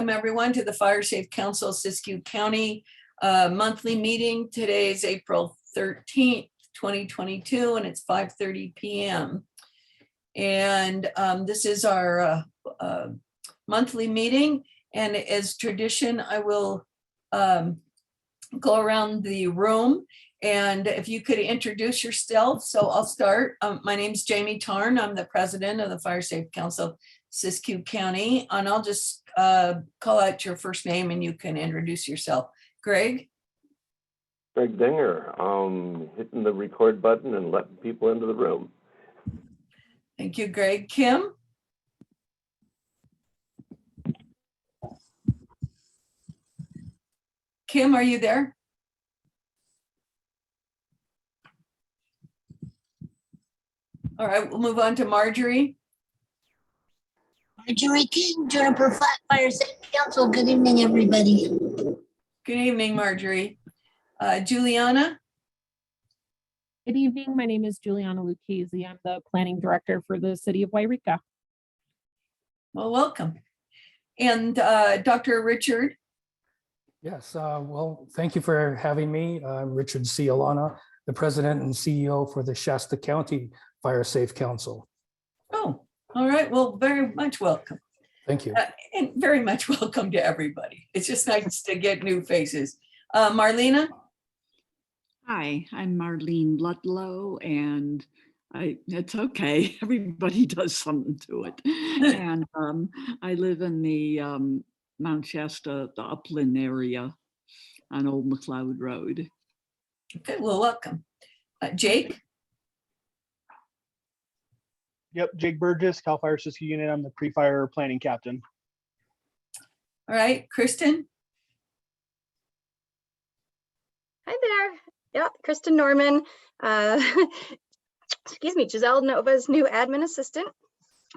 Welcome everyone to the Fire Safe Council Siskiyou County monthly meeting. Today is April 13th, 2022, and it's 5:30 p.m. And this is our monthly meeting. And as tradition, I will go around the room. And if you could introduce yourself. So I'll start. My name's Jamie Tarn. I'm the president of the Fire Safe Council Siskiyou County. And I'll just call out your first name and you can introduce yourself. Greg? Greg Dinger, hitting the record button and letting people into the room. Thank you, Greg. Kim? Kim, are you there? All right, we'll move on to Marjorie. Marjorie King, Juniper Flat Fire Safe Council. Good evening, everybody. Good evening, Marjorie. Juliana? Good evening. My name is Juliana Lucchesi. I'm the planning director for the City of Yreka. Well, welcome. And Dr. Richard? Yes, well, thank you for having me. I'm Richard Ciolana, the president and CEO for the Shasta County Fire Safe Council. Oh, all right. Well, very much welcome. Thank you. And very much welcome to everybody. It's just nice to get new faces. Marlena? Hi, I'm Marlene Ludlow, and it's okay. Everybody does something to it. And I live in the Mount Shasta, the upland area on Old McLeod Road. Okay, well, welcome. Jake? Yep, Jake Burgess, CAL FIRE Siskiyou Unit. I'm the pre-fire planning captain. All right, Kristen? Hi there. Yeah, Kristen Norman. Excuse me, Giselle Nova's new admin assistant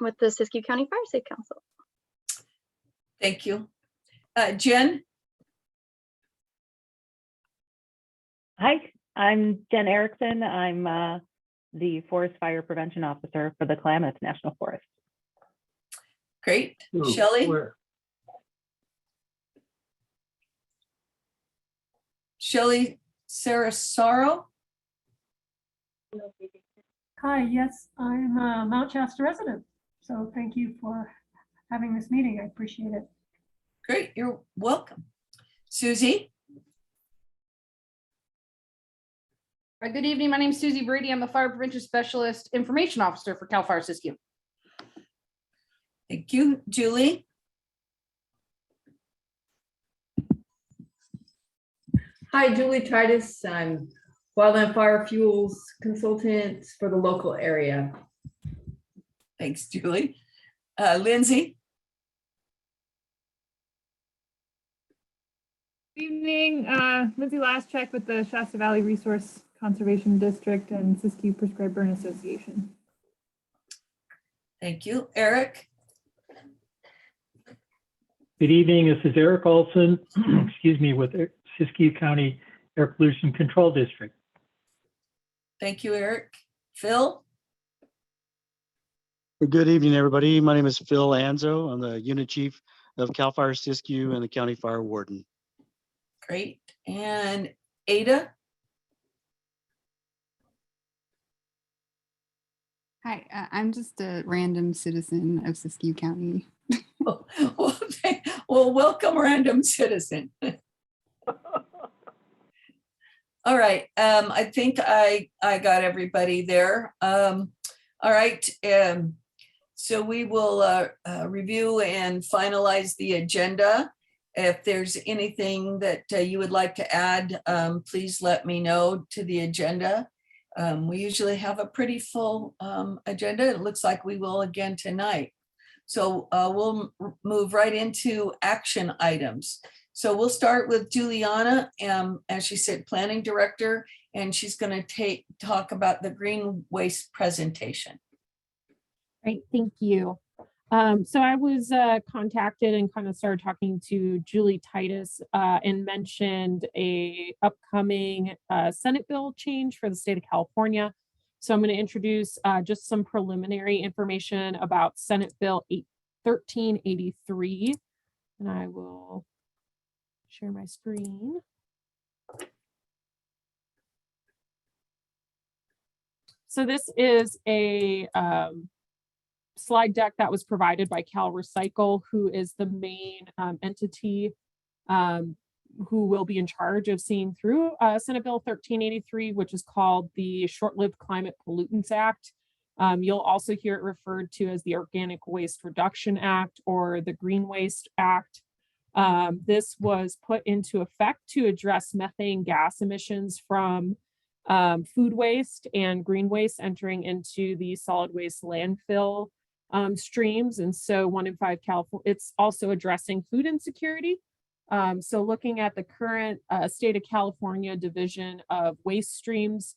with the Siskiyou County Fire Safe Council. Thank you. Jen? Hi, I'm Jen Erickson. I'm the Forest Fire Prevention Officer for the Klamath National Forest. Great. Shelley? Shelley Sarasaro? Hi, yes, I'm a Mount Shasta resident. So thank you for having this meeting. I appreciate it. Great, you're welcome. Susie? Good evening. My name is Susie Brady. I'm the Fire Prevention Specialist Information Officer for CAL FIRE Siskiyou. Thank you. Julie? Hi, Julie Titus. I'm Wildland Fire Fuels Consultant for the local area. Thanks, Julie. Lindsay? Good evening. Lindsay Laschek with the Shasta Valley Resource Conservation District and Siskiyou Prescribed Burn Association. Thank you. Eric? Good evening. This is Eric Olson, excuse me, with Siskiyou County Air Pollution Control District. Thank you, Eric. Phil? Good evening, everybody. My name is Phil Anzo. I'm the unit chief of CAL FIRE Siskiyou and the county fire warden. Great. And Ada? Hi, I'm just a random citizen of Siskiyou County. Well, welcome, random citizen. All right, I think I got everybody there. All right, so we will review and finalize the agenda. If there's anything that you would like to add, please let me know to the agenda. We usually have a pretty full agenda. It looks like we will again tonight. So we'll move right into action items. So we'll start with Juliana, as she said, planning director, and she's going to talk about the green waste presentation. Great, thank you. So I was contacted and kind of started talking to Julie Titus and mentioned a upcoming Senate bill change for the state of California. So I'm going to introduce just some preliminary information about Senate Bill 1383. And I will share my screen. So this is a slide deck that was provided by Cal Recycle, who is the main entity who will be in charge of seeing through Senate Bill 1383, which is called the Short-Lived Climate Pollutants Act. You'll also hear it referred to as the Organic Waste Reduction Act or the Green Waste Act. This was put into effect to address methane gas emissions from food waste and green waste entering into the solid waste landfill streams. And so 1 in 5 California, it's also addressing food insecurity. So looking at the current state of California division of waste streams,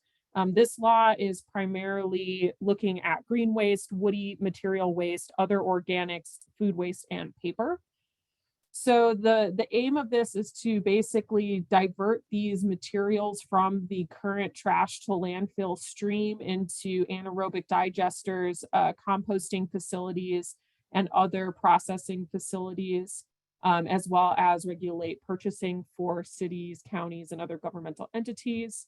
this law is primarily looking at green waste, woody material waste, other organics, food waste, and paper. So the aim of this is to basically divert these materials from the current trash to landfill stream into anaerobic digesters, composting facilities, and other processing facilities, as well as regulate purchasing for cities, counties, and other governmental entities.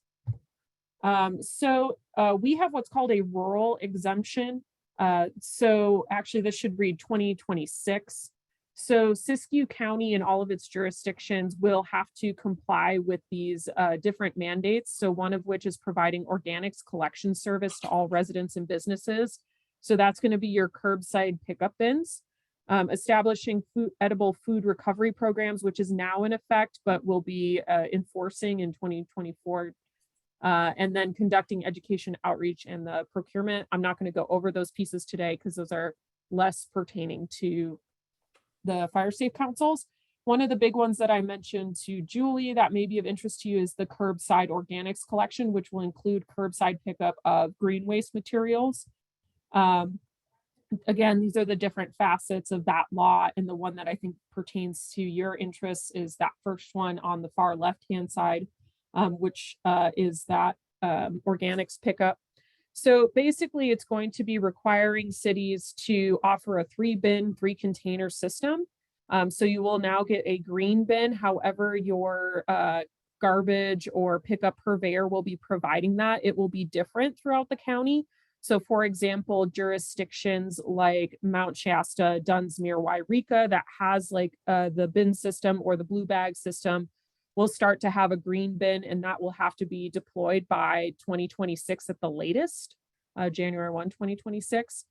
We have what's called a rural exemption. So actually this should read 2026. So Siskiyou County and all of its jurisdictions will have to comply with these different mandates. So one of which is providing organics collection service to all residents and businesses. So that's going to be your curbside pickup bins, establishing edible food recovery programs, which is now in effect, but will be enforcing in 2024. And then conducting education outreach and the procurement. I'm not going to go over those pieces today because those are less pertaining to the fire safe councils. One of the big ones that I mentioned to Julie that may be of interest to you is the curbside organics collection, which will include curbside pickup of green waste materials. Again, these are the different facets of that law, and the one that I think pertains to your interests is that first one on the far left-hand side, which is that organics pickup. So basically, it's going to be requiring cities to offer a 3-bin, 3-container system. So you will now get a green bin. However, your garbage or pickup purveyor will be providing that. It will be different throughout the county. So for example, jurisdictions like Mount Shasta, Dunsmuir, Yreka that has like the bin system or the blue bag system will start to have a green bin, and that will have to be deployed by 2026 at the latest, January 1, 2026.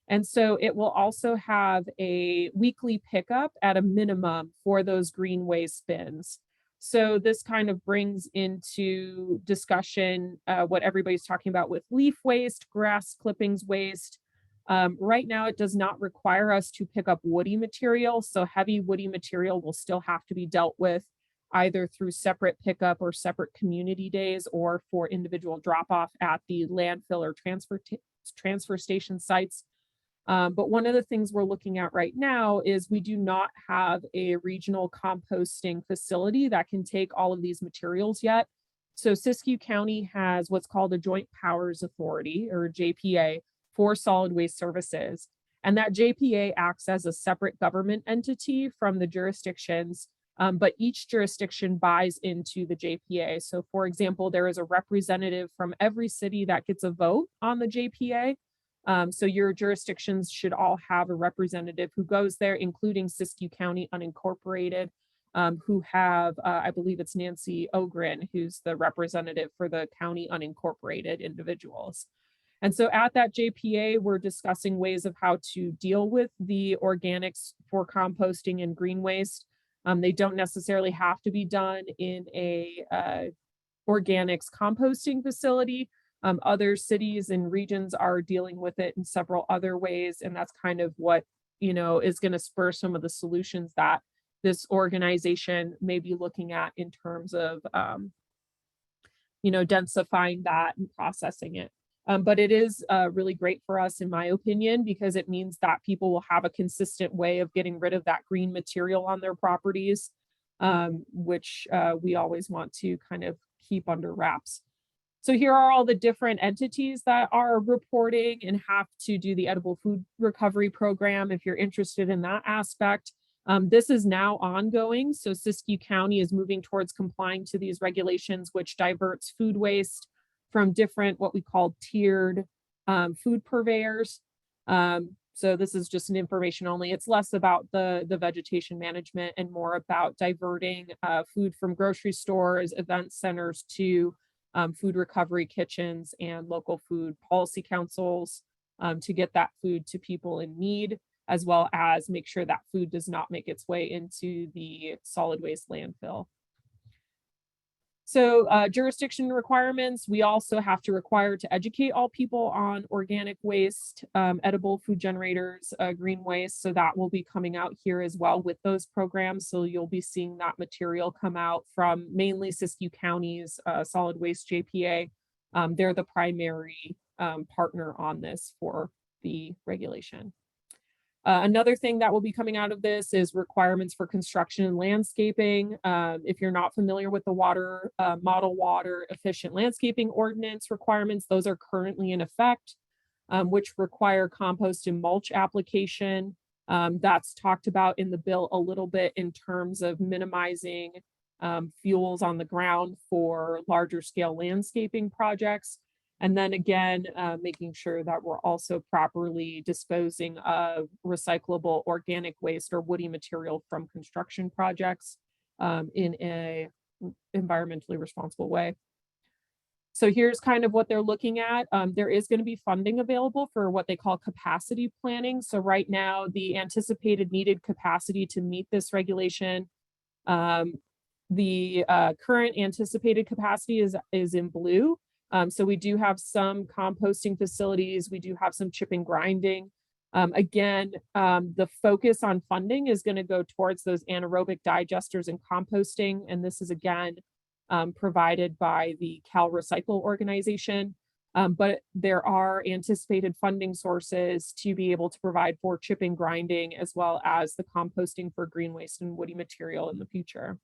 And so it will also have a weekly pickup at a minimum for those green waste bins. So this kind of brings into discussion what everybody's talking about with leaf waste, grass clippings waste. Right now, it does not require us to pick up woody material. So heavy woody material will still have to be dealt with either through separate pickup or separate community days or for individual drop-off at the landfill or transfer station sites. But one of the things we're looking at right now is we do not have a regional composting facility that can take all of these materials yet. So Siskiyou County has what's called a Joint Powers Authority, or JPA, for solid waste services. And that JPA acts as a separate government entity from the jurisdictions, but each jurisdiction buys into the JPA. So for example, there is a representative from every city that gets a vote on the JPA. So your jurisdictions should all have a representative who goes there, including Siskiyou County Unincorporated, who have, I believe it's Nancy Ogren, who's the representative for the county unincorporated individuals. And so at that JPA, we're discussing ways of how to deal with the organics for composting and green waste. They don't necessarily have to be done in a organics composting facility. Other cities and regions are dealing with it in several other ways. And that's kind of what, is going to spur some of the solutions that this organization may be looking at in terms of, densifying that and processing it. But it is really great for us, in my opinion, because it means that people will have a consistent way of getting rid of that green material on their properties, which we always want to kind of keep under wraps. So here are all the different entities that are reporting and have to do the edible food recovery program if you're interested in that aspect. This is now ongoing. So Siskiyou County is moving towards complying to these regulations, which diverts food waste from different, what we call tiered food purveyors. So this is just an information only. It's less about the vegetation management and more about diverting food from grocery stores, event centers to food recovery kitchens and local food policy councils to get that food to people in need, as well as make sure that food does not make its way into the solid waste landfill. So jurisdiction requirements, we also have to require to educate all people on organic waste, edible food generators, green waste. So that will be coming out here as well with those programs. So you'll be seeing that material come out from mainly Siskiyou County's solid waste JPA. They're the primary partner on this for the regulation. Another thing that will be coming out of this is requirements for construction and landscaping. If you're not familiar with the model water efficient landscaping ordinance requirements, those are currently in effect, which require compost and mulch application. That's talked about in the bill a little bit in terms of minimizing fuels on the ground for larger scale landscaping projects. And then again, making sure that we're also properly disposing of recyclable organic waste or woody material from construction projects in a environmentally responsible way. So here's kind of what they're looking at. There is going to be funding available for what they call capacity planning. So right now, the anticipated needed capacity to meet this regulation, the current anticipated capacity is in blue. So we do have some composting facilities. We do have some chipping grinding. Again, the focus on funding is going to go towards those anaerobic digesters and composting. And this is again, provided by the Cal Recycle organization. But there are anticipated funding sources to be able to provide for chipping grinding as well as the composting for green waste and woody material in the future.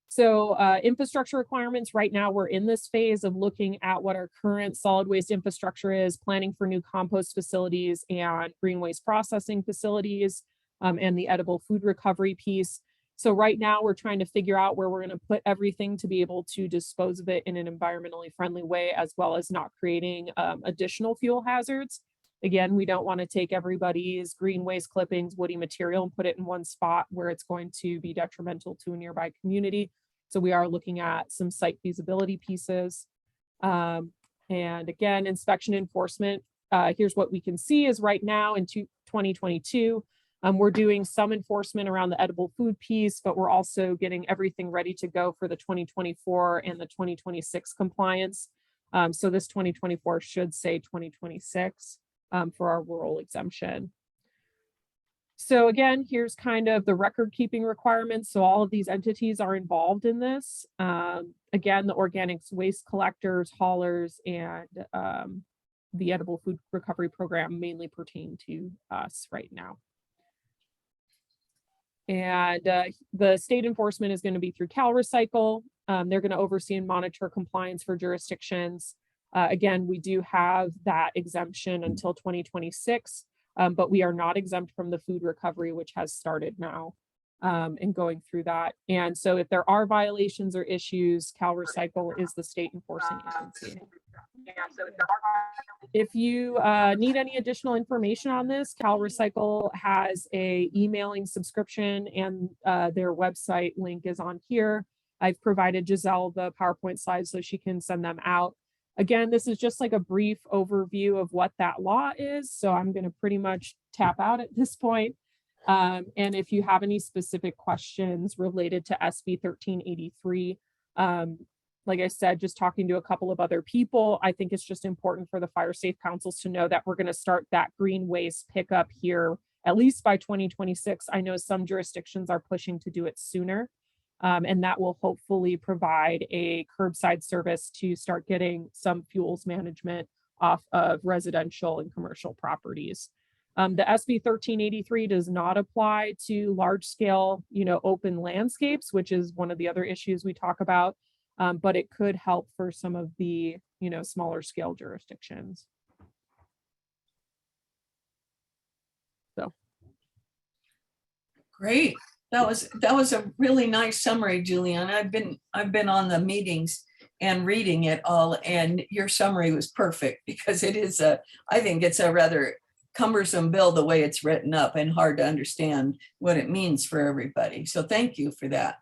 So infrastructure requirements, right now we're in this phase of looking at what our current solid waste infrastructure is, planning for new compost facilities and green waste processing facilities, and the edible food recovery piece. So right now we're trying to figure out where we're going to put everything to be able to dispose of it in an environmentally friendly way, as well as not creating additional fuel hazards. Again, we don't want to take everybody's green waste clippings, woody material, and put it in one spot where it's going to be detrimental to a nearby community. So we are looking at some site feasibility pieces. And again, inspection enforcement. Here's what we can see is right now in 2022, we're doing some enforcement around the edible food piece, but we're also getting everything ready to go for the 2024 and the 2026 compliance. So this 2024 should say 2026 for our rural exemption. So again, here's kind of the record keeping requirements. So all of these entities are involved in this. Again, the organics waste collectors, haulers, and the edible food recovery program mainly pertain to us right now. And the state enforcement is going to be through Cal Recycle. They're going to oversee and monitor compliance for jurisdictions. Again, we do have that exemption until 2026. But we are not exempt from the food recovery, which has started now and going through that. And so if there are violations or issues, Cal Recycle is the state enforcing agency. If you need any additional information on this, Cal Recycle has a emailing subscription and their website link is on here. I've provided Giselle the PowerPoint slides so she can send them out. Again, this is just like a brief overview of what that law is. So I'm going to pretty much tap out at this point. And if you have any specific questions related to SB 1383, like I said, just talking to a couple of other people, I think it's just important for the fire safe councils to know that we're going to start that green waste pickup here, at least by 2026. I know some jurisdictions are pushing to do it sooner. And that will hopefully provide a curbside service to start getting some fuels management off of residential and commercial properties. The SB 1383 does not apply to large scale, open landscapes, which is one of the other issues we talk about, but it could help for some of the, smaller scale jurisdictions. So. Great. That was a really nice summary, Juliana. I've been on the meetings and reading it all, and your summary was perfect because I think it's a rather cumbersome bill the way it's written up and hard to understand what it means for everybody. So thank you for that.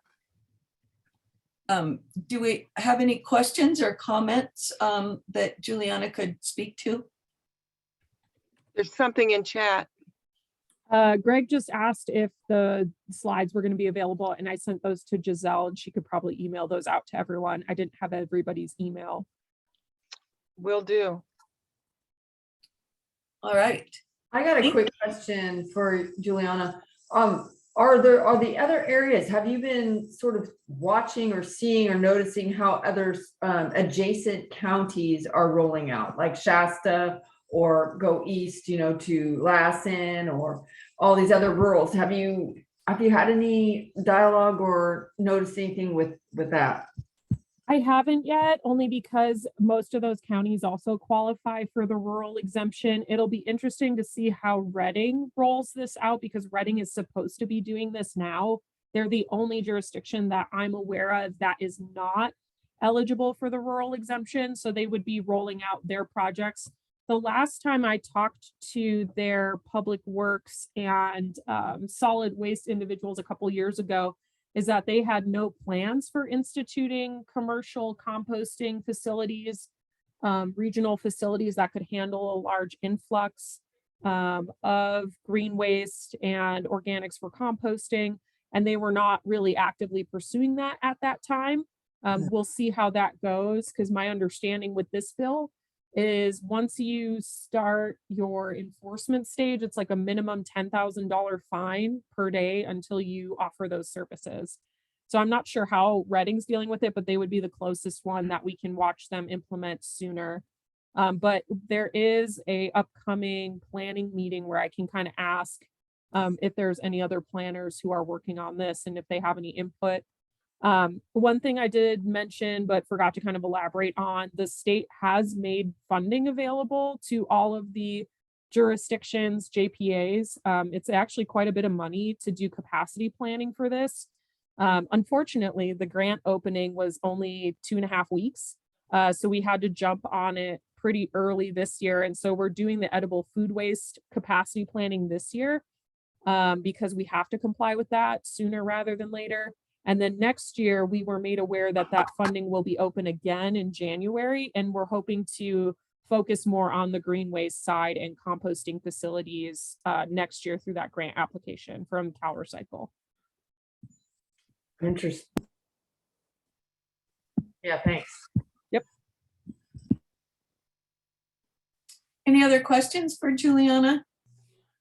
Do we have any questions or comments that Juliana could speak to? There's something in chat. Greg just asked if the slides were going to be available, and I sent those to Giselle, and she could probably email those out to everyone. I didn't have everybody's email. Will do. All right. I got a quick question for Juliana. Are the other areas, have you been sort of watching or seeing or noticing how other adjacent counties are rolling out, like Shasta or go east, to Lassen or all these other rurals? Have you had any dialogue or noticed anything with that? I haven't yet, only because most of those counties also qualify for the rural exemption. It'll be interesting to see how Reading rolls this out, because Reading is supposed to be doing this now. They're the only jurisdiction that I'm aware of that is not eligible for the rural exemption, so they would be rolling out their projects. The last time I talked to their public works and solid waste individuals a couple years ago, is that they had no plans for instituting commercial composting facilities, regional facilities that could handle a large influx of green waste and organics for composting. And they were not really actively pursuing that at that time. We'll see how that goes, because my understanding with this bill is once you start your enforcement stage, it's like a minimum $10,000 fine per day until you offer those services. So I'm not sure how Reading's dealing with it, but they would be the closest one that we can watch them implement sooner. But there is a upcoming planning meeting where I can kind of ask if there's any other planners who are working on this and if they have any input. One thing I did mention, but forgot to kind of elaborate on, the state has made funding available to all of the jurisdictions, JPAs. It's actually quite a bit of money to do capacity planning for this. Unfortunately, the grant opening was only 2.5 weeks. So we had to jump on it pretty early this year. And so we're doing the edible food waste capacity planning this year because we have to comply with that sooner rather than later. And then next year, we were made aware that that funding will be open again in January, and we're hoping to focus more on the green waste side and composting facilities next year through that grant application from CalRecycle. Interesting. Yeah, thanks. Yep. Any other questions for Juliana?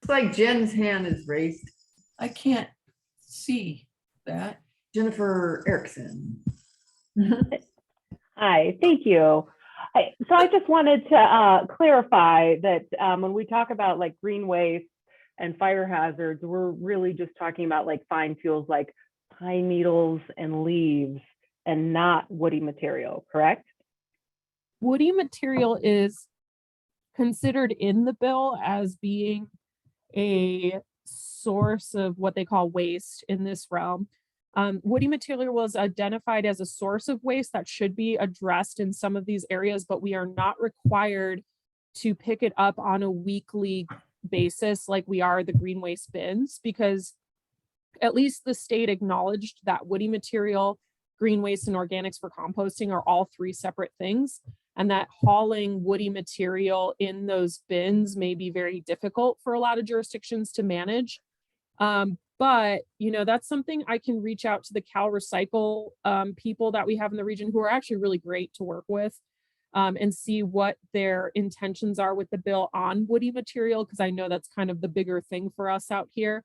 It's like Jen's hand is raised. I can't see that. Jennifer Erickson. Hi, thank you. So I just wanted to clarify that when we talk about like green waste and fire hazards, we're really just talking about like fine fuels like pine needles and leaves and not woody material, correct? Woody material is considered in the bill as being a source of what they call waste in this realm. Woody material was identified as a source of waste that should be addressed in some of these areas, but we are not required to pick it up on a weekly basis like we are the green waste bins, because at least the state acknowledged that woody material, green waste, and organics for composting are all 3 separate things, and that hauling woody material in those bins may be very difficult for a lot of jurisdictions to manage. But, that's something I can reach out to the CalRecycle people that we have in the region who are actually really great to work with and see what their intentions are with the bill on woody material, because I know that's kind of the bigger thing for us out here.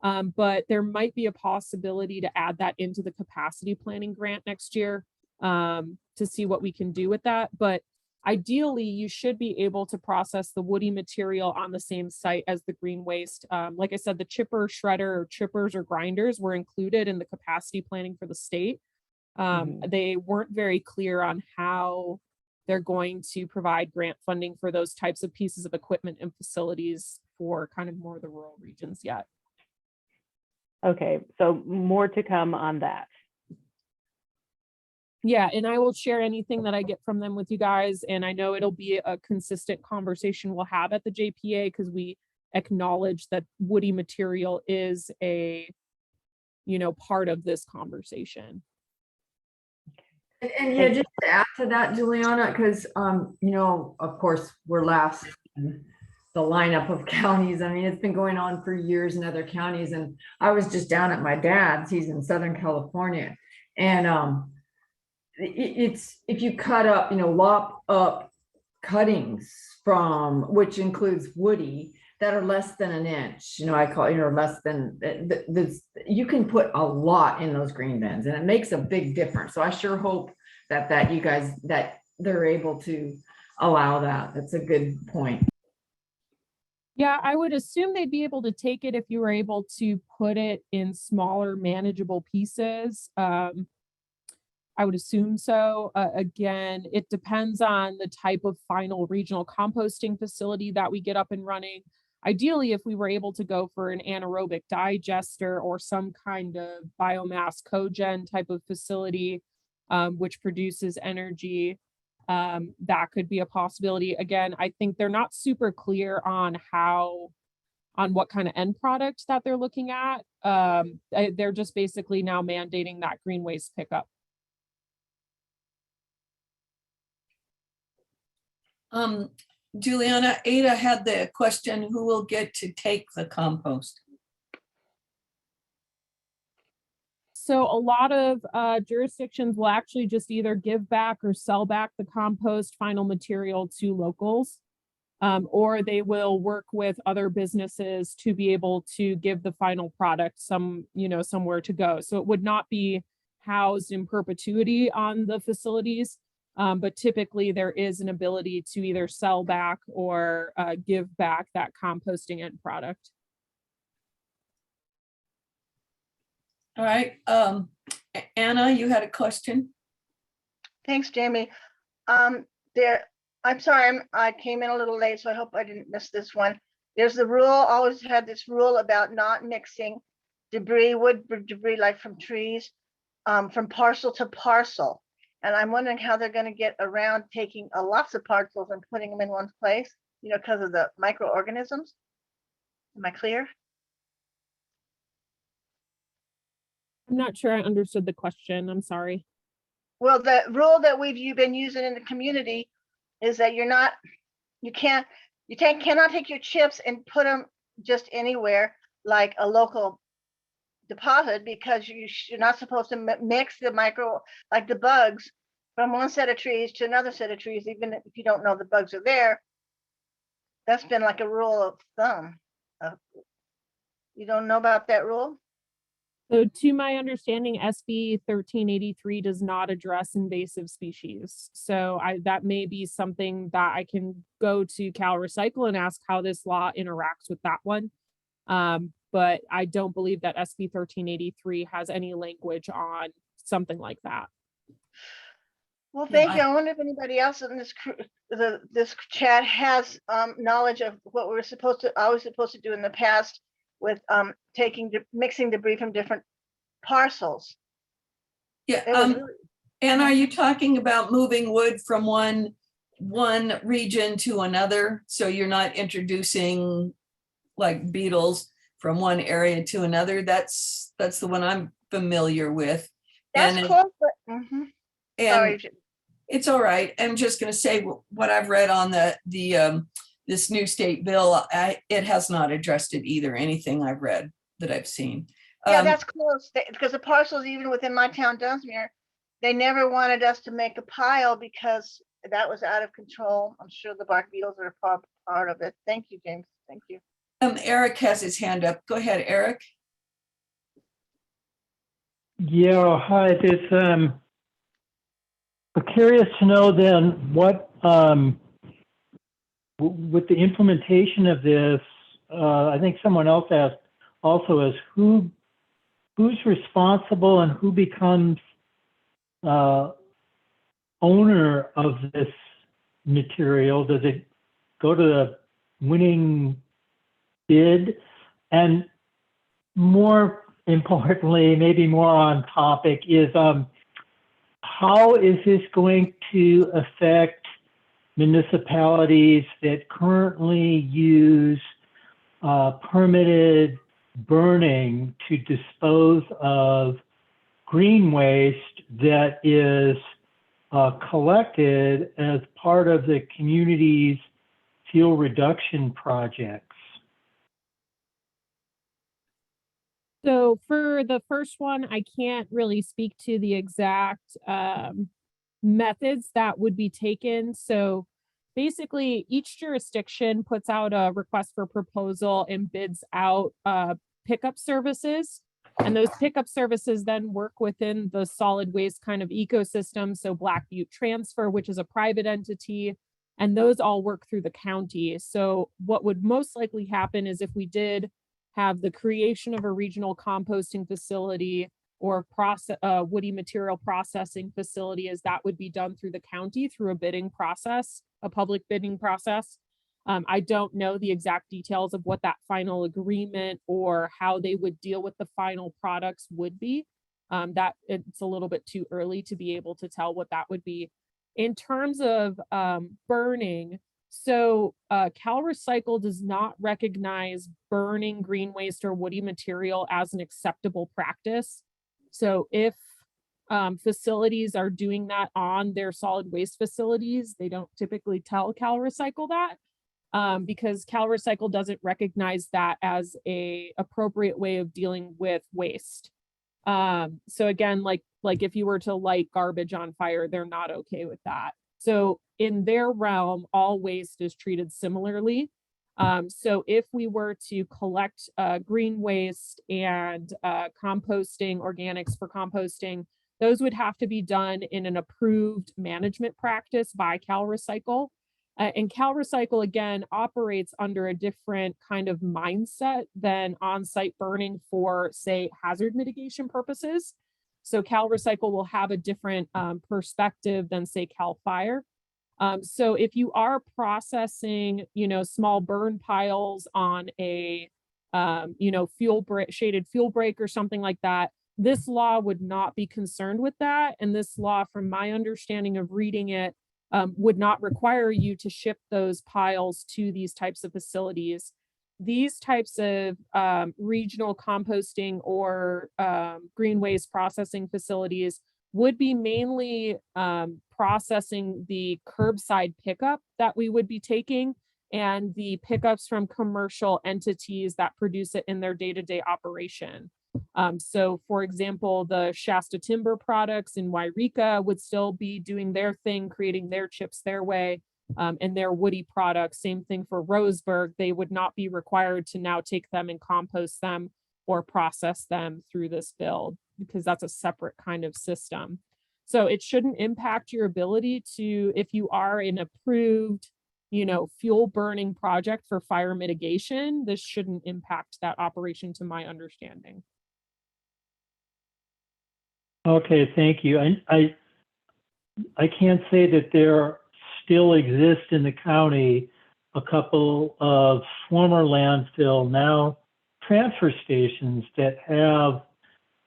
But there might be a possibility to add that into the capacity planning grant next year to see what we can do with that. But ideally, you should be able to process the woody material on the same site as the green waste. Like I said, the chipper, shredder, or chippers or grinders were included in the capacity planning for the state. They weren't very clear on how they're going to provide grant funding for those types of pieces of equipment and facilities for kind of more of the rural regions yet. Okay, so more to come on that. Yeah, and I will share anything that I get from them with you guys. And I know it'll be a consistent conversation we'll have at the JPA because we acknowledge that woody material is a, part of this conversation. And yeah, just to add to that, Juliana, because of course, we're last in the lineup of counties. I mean, it's been going on for years in other counties. And I was just down at my dad's, he's in Southern California. And it's if you cut up, lop up cuttings from, which includes woody, that are less than an inch, I call it, less than this, you can put a lot in those green bins and it makes a big difference. So I sure hope that you guys, that they're able to allow that. That's a good point. Yeah, I would assume they'd be able to take it if you were able to put it in smaller, manageable pieces. I would assume so. Again, it depends on the type of final regional composting facility that we get up and running. Ideally, if we were able to go for an anaerobic digester or some kind of biomass cogen type of facility, which produces energy, that could be a possibility. Again, I think they're not super clear on what kind of end product that they're looking at. They're just basically now mandating that green waste pickup. Juliana, Ada had the question, who will get to take the compost? So a lot of jurisdictions will actually just either give back or sell back the compost final material to locals, or they will work with other businesses to be able to give the final product somewhere to go. So it would not be housed in perpetuity on the facilities. But typically there is an ability to either sell back or give back that composting end product. All right. Anna, you had a question? Thanks, Jamie. I'm sorry, I came in a little late, so I hope I didn't miss this one. There's the rule, always had this rule about not mixing wood debris like from trees, from parcel to parcel. And I'm wondering how they're going to get around taking lots of parcels and putting them in one place, because of the microorganisms. Am I clear? I'm not sure I understood the question. I'm sorry. Well, the rule that we've been using in the community is that you cannot take your chips and put them just anywhere like a local deposit, because you're not supposed to mix the like the bugs from one set of trees to another set of trees, even if you don't know the bugs are there. That's been like a rule of thumb. You don't know about that rule? So to my understanding, SB 1383 does not address invasive species. So that may be something that I can go to Cal Recycle and ask how this law interacts with that one. But I don't believe that SB 1383 has any language on something like that. Well, thank you. I wonder if anybody else in this chat has knowledge of what we were always supposed to do in the past with mixing debris from different parcels. Yeah. And are you talking about moving wood from one region to another? So you're not introducing like beetles from one area to another? That's the one I'm familiar with. That's close, but sorry. It's all right. I'm just going to say what I've read on this new state bill. It has not addressed it either. Anything I've read that I've seen. Yeah, that's close, because the parcels even within my town, Dunsmuir, they never wanted us to make a pile because that was out of control. I'm sure the bark beetles are part of it. Thank you, James. Thank you. Eric has his hand up. Go ahead, Eric. Yeah, hi. I'm curious to know then what, with the implementation of this, I think someone else asked also, is who's responsible and who becomes owner of this material? Does it go to the winning bid? And more importantly, maybe more on topic, is how is this going to affect municipalities that currently use permitted burning to dispose of green waste that is collected as part of the community's fuel reduction projects? So for the first one, I can't really speak to the exact methods that would be taken. So basically, each jurisdiction puts out a request for proposal and bids out pickup services. And those pickup services then work within the solid waste kind of ecosystem. So Black Butte Transfer, which is a private entity, and those all work through the county. So what would most likely happen is if we did have the creation of a regional composting facility or woody material processing facility, as that would be done through the county through a bidding process, a public bidding process. I don't know the exact details of what that final agreement or how they would deal with the final products would be. That it's a little bit too early to be able to tell what that would be. In terms of burning, so Cal Recycle does not recognize burning green waste or woody material as an acceptable practice. So if facilities are doing that on their solid waste facilities, they don't typically tell Cal Recycle that because Cal Recycle doesn't recognize that as a appropriate way of dealing with waste. So again, like if you were to light garbage on fire, they're not okay with that. So in their realm, all waste is treated similarly. So if we were to collect green waste and composting, organics for composting, those would have to be done in an approved management practice by Cal Recycle. And Cal Recycle, again, operates under a different kind of mindset than on-site burning for, say, hazard mitigation purposes. So Cal Recycle will have a different perspective than, say, Cal Fire. So if you are processing, small burn piles on a, shaded fuel break or something like that, this law would not be concerned with that. And this law, from my understanding of reading it, would not require you to ship those piles to these types of facilities. These types of regional composting or green waste processing facilities would be mainly processing the curbside pickup that we would be taking and the pickups from commercial entities that produce it in their day-to-day operation. So for example, the Shasta Timber products in Yreka would still be doing their thing, creating their chips their way, and their woody products. Same thing for Roseburg. They would not be required to now take them and compost them or process them through this build because that's a separate kind of system. So it shouldn't impact your ability to, if you are an approved, fuel burning project for fire mitigation, this shouldn't impact that operation to my understanding. Okay, thank you. I can't say that there still exist in the county a couple of former landfill, now transfer stations that have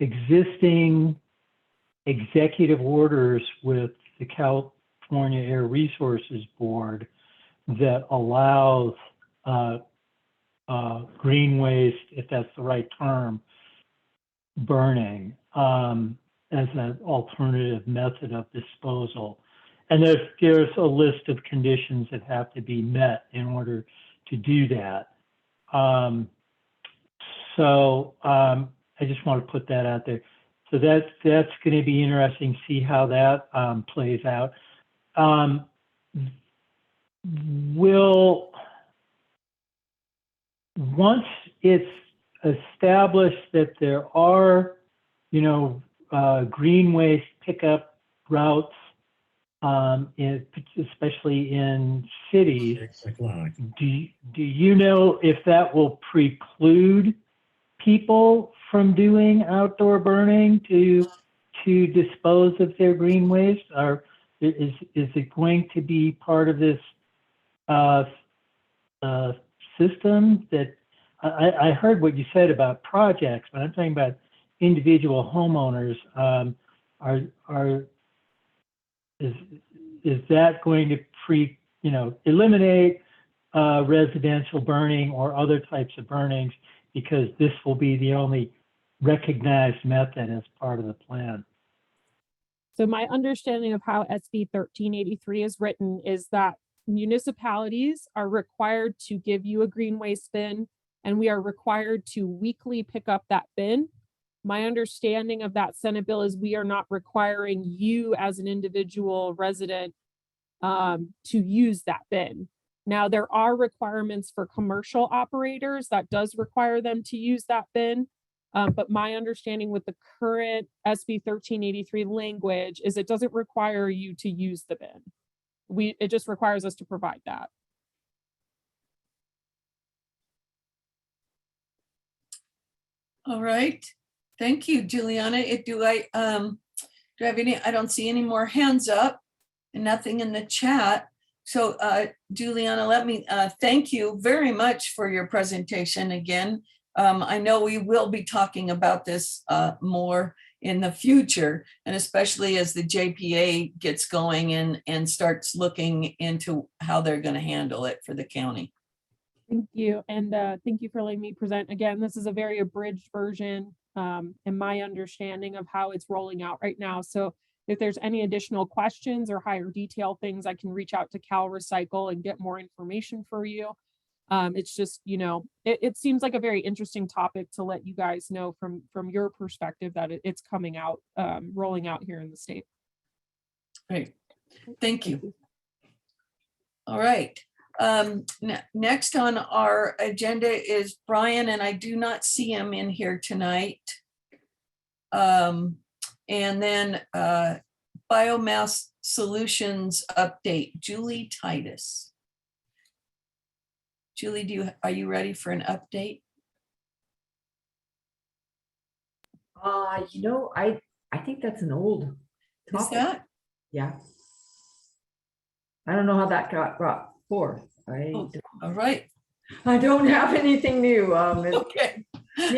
existing executive orders with the California Air Resources Board that allows green waste, if that's the right term, burning as an alternative method of disposal. And there's a list of conditions that have to be met in order to do that. I just want to put that out there. So that's going to be interesting to see how that plays out. Once it's established that there are, green waste pickup routes, especially in cities, do you know if that will preclude people from doing outdoor burning to dispose of their green waste, or is it going to be part of this system that I heard what you said about projects, but I'm talking about individual homeowners, is that going to eliminate residential burning or other types of burnings, because this will be the only recognized method as part of the plan? So my understanding of how SB 1383 is written is that municipalities are required to give you a green waste bin, and we are required to weekly pick up that bin. My understanding of that Senate bill is we are not requiring you as an individual resident to use that bin. Now, there are requirements for commercial operators that does require them to use that bin. But my understanding with the current SB 1383 language is it doesn't require you to use the bin. It just requires us to provide that. All right. Thank you, Juliana. Do I have any? I don't see any more hands up and nothing in the chat. So Juliana, let me thank you very much for your presentation again. I know we will be talking about this more in the future, and especially as the JPA gets going and starts looking into how they're going to handle it for the county. Thank you. And thank you for letting me present. Again, this is a very abridged version in my understanding of how it's rolling out right now. So if there's any additional questions or higher detail things, I can reach out to Cal Recycle and get more information for you. It's just, it seems like a very interesting topic to let you guys know from your perspective that it's coming out, rolling out here in the state. Great. Thank you. All right. Next on our agenda is Brian, and I do not see him in here tonight. And then Biomass Solutions update, Julie Titus. Julie, are you ready for an update? I think that's an old topic. Is that? Yeah. I don't know how that got brought forth. All right. I don't have anything new. Okay.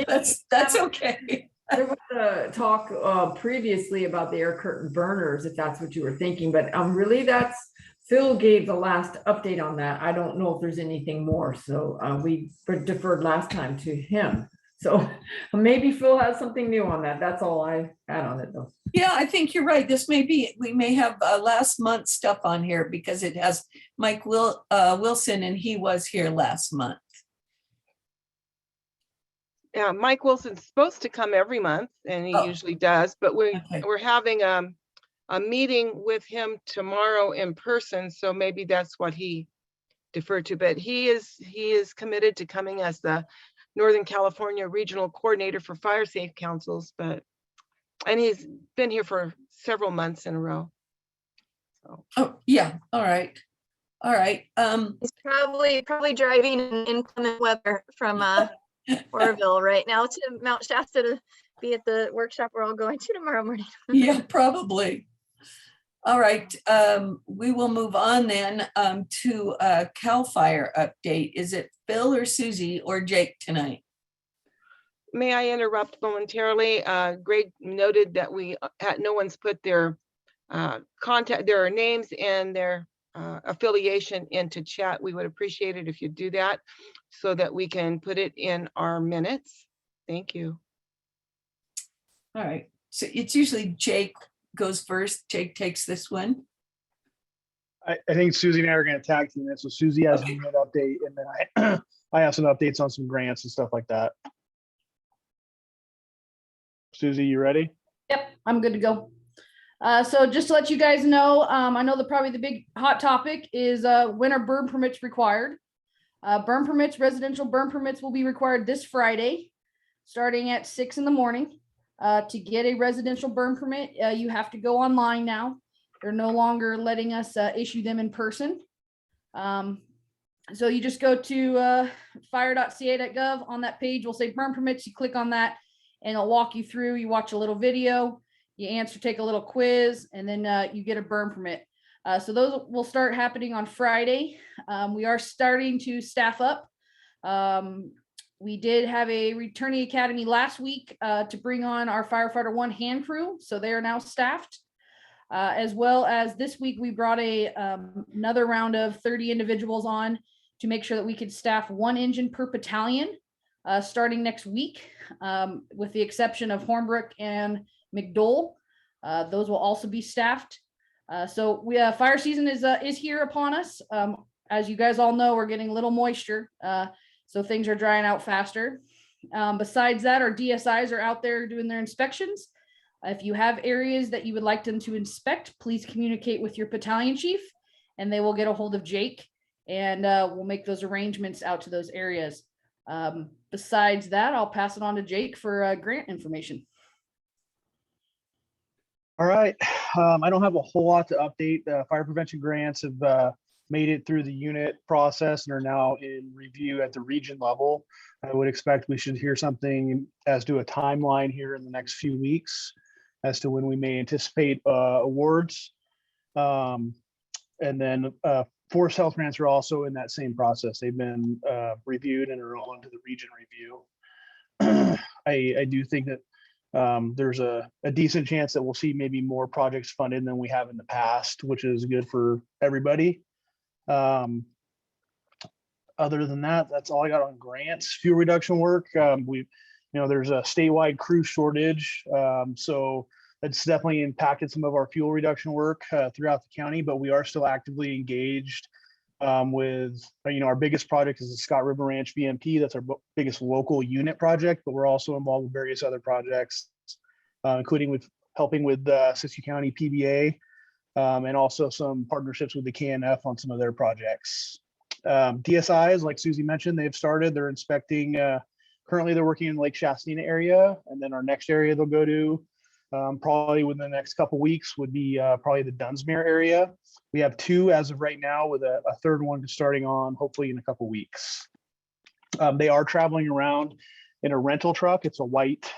That's okay. There was a talk previously about the air curtain burners, if that's what you were thinking, but really Phil gave the last update on that. I don't know if there's anything more. So we deferred last time to him. So maybe Phil has something new on that. That's all I had on it though. Yeah, I think you're right. We may have last month's stuff on here because it has Mike Wilson, and he was here last month. Yeah, Mike Wilson's supposed to come every month, and he usually does, but we're having a meeting with him tomorrow in person, so maybe that's what he deferred to. But he is committed to coming as the Northern California Regional Coordinator for Fire Safe Councils, and he's been here for several months in a row. So. Oh yeah, all right. He's probably driving in inclement weather from Oroville right now to Mount Shasta to be at the workshop we're all going to tomorrow morning. Yeah, probably. All right, we will move on then to CAL FIRE update. Is it Phil or Susie or Jake tonight? May I interrupt momentarily? Greg noted that no one's put their their names and their affiliation into chat. We would appreciate it if you do that so that we can put it in our minutes. Thank you. All right, so it's usually Jake goes first. Jake takes this one. I think Susie and I are going to tag team it. So Susie has an update, and then I have some updates on some grants and stuff like that. Susie, you ready? Yep, I'm good to go. So just to let you guys know, I know probably the big hot topic is when are burn permits required? Residential burn permits will be required this Friday, starting at 6 in the morning. To get a residential burn permit, you have to go online now. They're no longer letting us issue them in person. So you just go to fire.ca.gov. On that page will say burn permits. You click on that and it'll walk you through. You watch a little video, you take a little quiz, and then you get a burn permit. So those will start happening on Friday. We are starting to staff up. We did have a returning academy last week to bring on our firefighter 1 hand crew. So they are now staffed. As well as this week, we brought another round of 30 individuals on to make sure that we could staff 1 engine per battalion starting next week, with the exception of Hornbrook and McDowell. Those will also be staffed. So fire season is here upon us. As you guys all know, we're getting a little moisture, so things are drying out faster. Besides that, our DSIs are out there doing their inspections. If you have areas that you would like them to inspect, please communicate with your battalion chief, and they will get a hold of Jake, and we'll make those arrangements out to those areas. Besides that, I'll pass it on to Jake for grant information. All right. I don't have a whole lot to update. Fire prevention grants have made it through the unit process and are now in review at the region level. I would expect we should hear something as to a timeline here in the next few weeks as to when we may anticipate awards. And then forest health grants are also in that same process. They've been reviewed and are on to the region review. I do think that there's a decent chance that we'll see maybe more projects funded than we have in the past, which is good for everybody. Other than that, that's all I got on grants. Fuel reduction work. There's a statewide crew shortage. So that's definitely impacted some of our fuel reduction work throughout the county, but we are still actively engaged with, our biggest project is the Scott River Ranch VMP. That's our biggest local unit project, but we're also involved with various other projects, including with helping with Siskiyou County PBA, and also some partnerships with the KNF on some of their projects. DSIs, like Susie mentioned, they've started, they're inspecting, currently they're working in Lake Shastina area, and then our next area they'll go to probably within the next couple weeks would be probably the Dunsmuir area. We have 2 as of right now, with a third one starting on hopefully in a couple weeks. They are traveling around in a rental truck. It's a white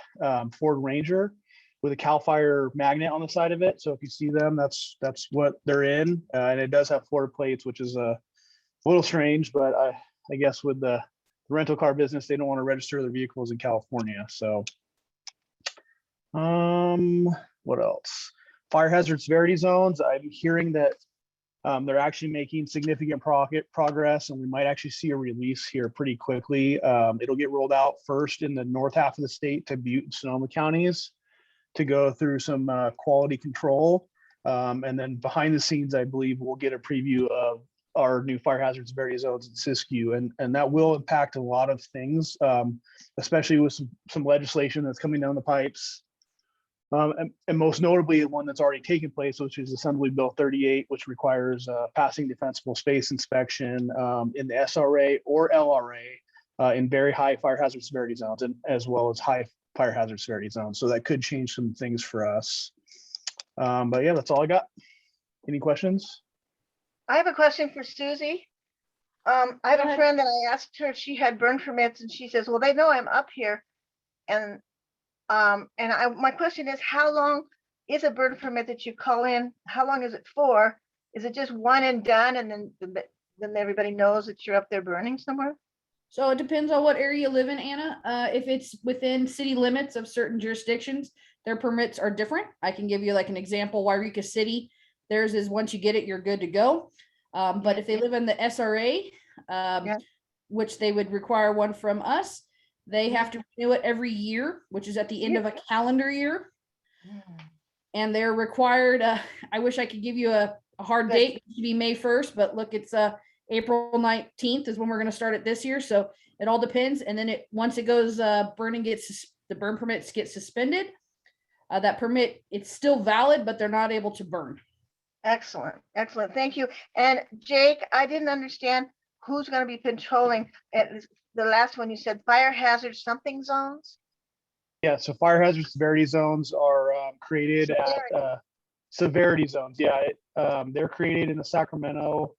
Ford Ranger with a CAL FIRE magnet on the side of it. So if you see them, that's what they're in. And it does have Florida plates, which is a little strange, but I guess with the rental car business, they don't want to register their vehicles in California. So what else? Fire hazard severity zones. I'm hearing that they're actually making significant progress, and we might actually see a release here pretty quickly. It'll get rolled out first in the north half of the state to Butte and Sonoma counties to go through some quality control. And then behind the scenes, I believe we'll get a preview of our new fire hazard severity zones in Siskiyou, and that will impact a lot of things, especially with some legislation that's coming down the pipes. And most notably, one that's already taken place, which is Assembly Bill 38, which requires passing defensible space inspection in the SRA or LRA in very high fire hazard severity zones, and as well as high fire hazard severity zones. So that could change some things for us. But yeah, that's all I got. Any questions? I have a question for Susie. I have a friend that I asked her if she had burn permits, and she says, well, they know I'm up here. And my question is, how long is a burn permit that you call in? How long is it for? Is it just one and done, and then everybody knows that you're up there burning somewhere? So it depends on what area you live in, Anna. If it's within city limits of certain jurisdictions, their permits are different. I can give you like an example. Yreka City, theirs is once you get it, you're good to go. But if they live in the SRA, which they would require one from us, they have to renew it every year, which is at the end of a calendar year. And they're required, I wish I could give you a hard date, it should be May 1st, but look, it's April 19th is when we're going to start it this year. So it all depends. And then once it goes, the burn permits get suspended. That permit, it's still valid, but they're not able to burn. Excellent. Excellent. Thank you. And Jake, I didn't understand who's going to be patrolling. The last one you said fire hazard something zones? Yeah, so fire hazard severity zones are created at severity zones. Yeah, they're created in Sacramento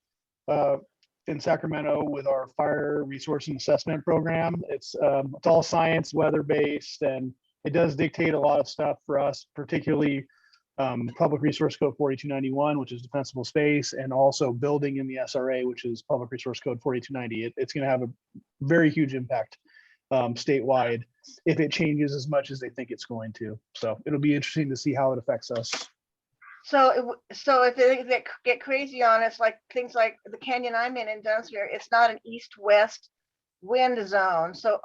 with our fire resource and assessment program. It's all science, weather-based, and it does dictate a lot of stuff for us, particularly Public Resource Code 4291, which is defensible space, and also building in the SRA, which is Public Resource Code 4290. It's going to have a very huge impact. statewide if it changes as much as they think it's going to. So it'll be interesting to see how it affects us. So if they get crazy on us, like things like the canyon I'm in Dunsmuir, it's not an east-west wind zone. So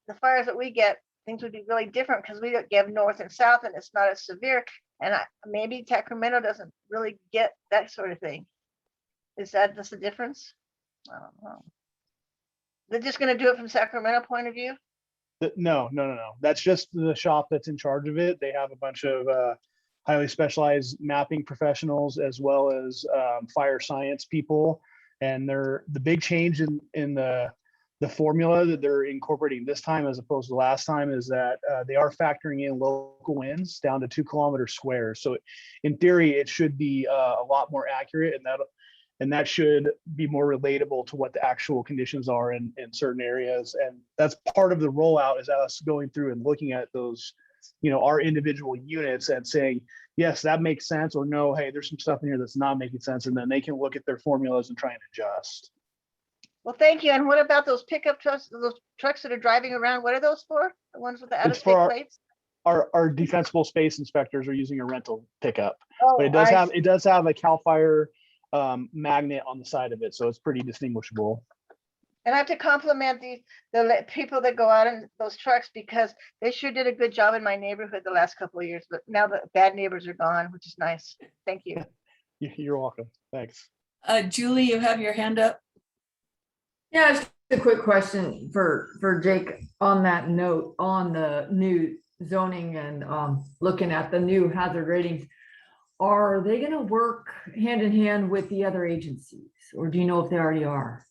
the fires that we get, things would be really different because we don't get north and south, and it's not as severe. And maybe Sacramento doesn't really get that sort of thing. Is that just the difference? I don't know. They're just going to do it from Sacramento point of view? No. That's just the shop that's in charge of it. They have a bunch of highly specialized mapping professionals as well as fire science people. And the big change in the formula that they're incorporating this time as opposed to last time is that they are factoring in local winds down to 2 kilometer squares. So in theory, it should be a lot more accurate, and that should be more relatable to what the actual conditions are in certain areas. And that's part of the rollout, is us going through and looking at those, our individual units and saying, yes, that makes sense, or no, hey, there's some stuff in here that's not making sense. And then they can look at their formulas and try and adjust. Well, thank you. And what about those pickup trucks, those trucks that are driving around? What are those for? The ones with the out-of-state plates? Our defensible space inspectors are using a rental pickup, Oh, but it does have a CAL FIRE magnet on the side of it, so it's pretty distinguishable. And I have to compliment the people that go out in those trucks, because they sure did a good job in my neighborhood the last couple of years. But now the bad neighbors are gone, which is nice. Thank you. You're welcome. Thanks. Julie, you have your hand up. Yeah, just a quick question for Jake on that note on the new zoning and looking at the new hazard ratings. Are they going to work hand in hand with the other agencies, or do you know if they already are?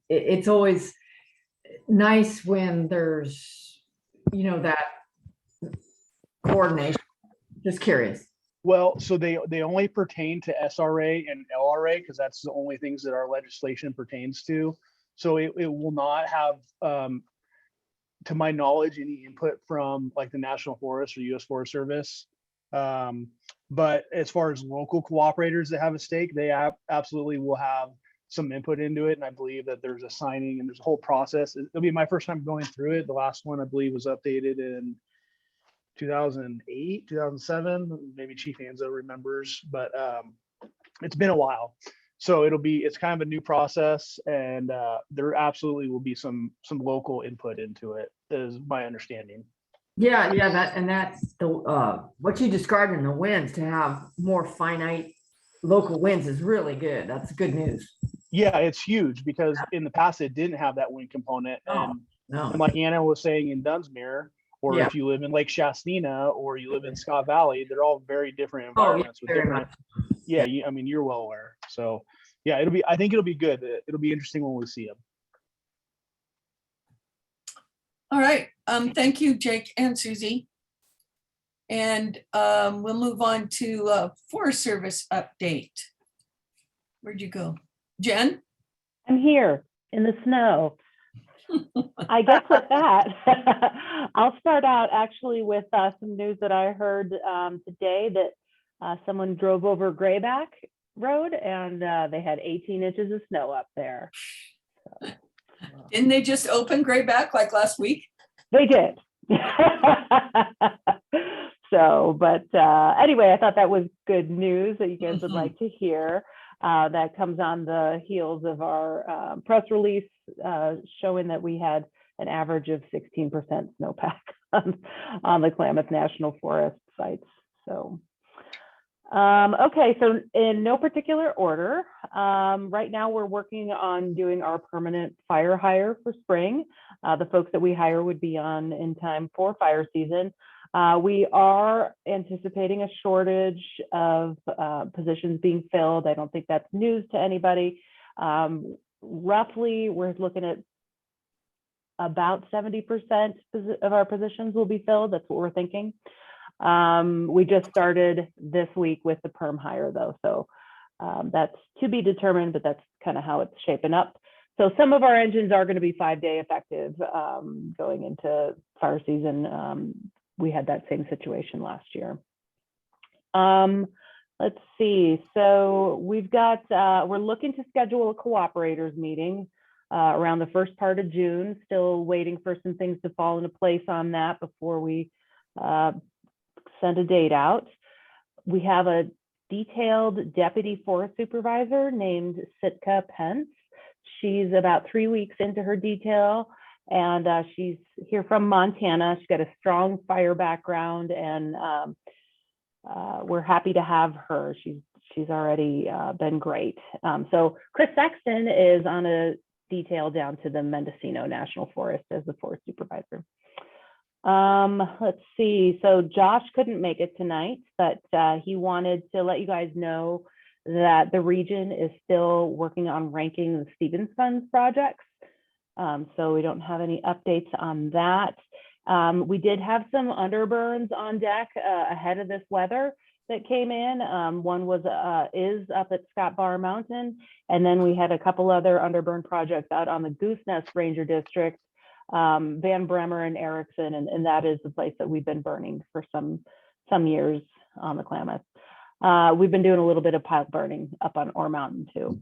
It's always nice when there's, that coordination. Just curious. Well, so they only pertain to SRA and LRA because that's the only things that our legislation pertains to. So it will not have, to my knowledge, any input from like the National Forest or U.S. Forest Service. But as far as local cooperators that have a stake, they absolutely will have some input into it. And I believe that there's a signing and there's a whole process. It'll be my first time going through it. The last one, I believe, was updated in 2008, 2007, maybe Chief Anzo remembers, but it's been a while. So it's kind of a new process, and there absolutely will be some local input into it, is my understanding. Yeah, that's the what you described in the winds, to have more finite local winds is really good. That's good news. Yeah, it's huge because in the past it didn't have that wind component. And like Anna was saying, in Dunsmuir, or if you live in Lake Shastina or you live in Scott Valley, they're all very different environments. You're well aware. So yeah, I think it'll be good. It'll be interesting when we see them. All right. Thank you, Jake and Susie. And we'll move on to Forest Service update. Where'd you go? Jen? I'm here in the snow. I guess with that, I'll start out actually with some news that I heard today, that someone drove over Grayback Road and they had 18 inches of snow up there. So, didn't they just open Grayback like last week? They did. So, but anyway, I thought that was good news that you guys would like to hear. That comes on the heels of our press release showing that we had an average of 16% snowpack on the Klamath National Forest sites. So, okay, so in no particular order, right now we're working on doing our permanent fire hire for spring. The folks that we hire would be on in time for fire season. We are anticipating a shortage of positions being filled. I don't think that's news to anybody. Roughly, we're looking at about 70% of our positions will be filled. That's what we're thinking. We just started this week with the perm hire though. So that's to be determined, but that's kind of how it's shaping up. So some of our engines are going to be 5-day effective going into fire season. We had that same situation last year. Let's see. So we've got, we're looking to schedule a cooperators meeting around the first part of June. Still waiting for some things to fall into place on that before we send a date out. We have a detailed deputy forest supervisor named Sitka Pence. She's about 3 weeks into her detail, and she's here from Montana. She's got a strong fire background, and we're happy to have her. She's already been great. So Chris Sexton is on a detail down to the Mendocino National Forest as the forest supervisor. Let's see. So Josh couldn't make it tonight, but he wanted to let you guys know that the region is still working on ranking the Stevens Funds projects. So we don't have any updates on that. We did have some underburns on deck ahead of this weather that came in. One was is up at Scott Bar Mountain, and then we had a couple other underburn projects out on the Goose Nest Ranger District, Van Bremer and Erickson, and that is the place that we've been burning for some years on the Klamath. We've been doing a little bit of pile burning up on Ore Mountain too.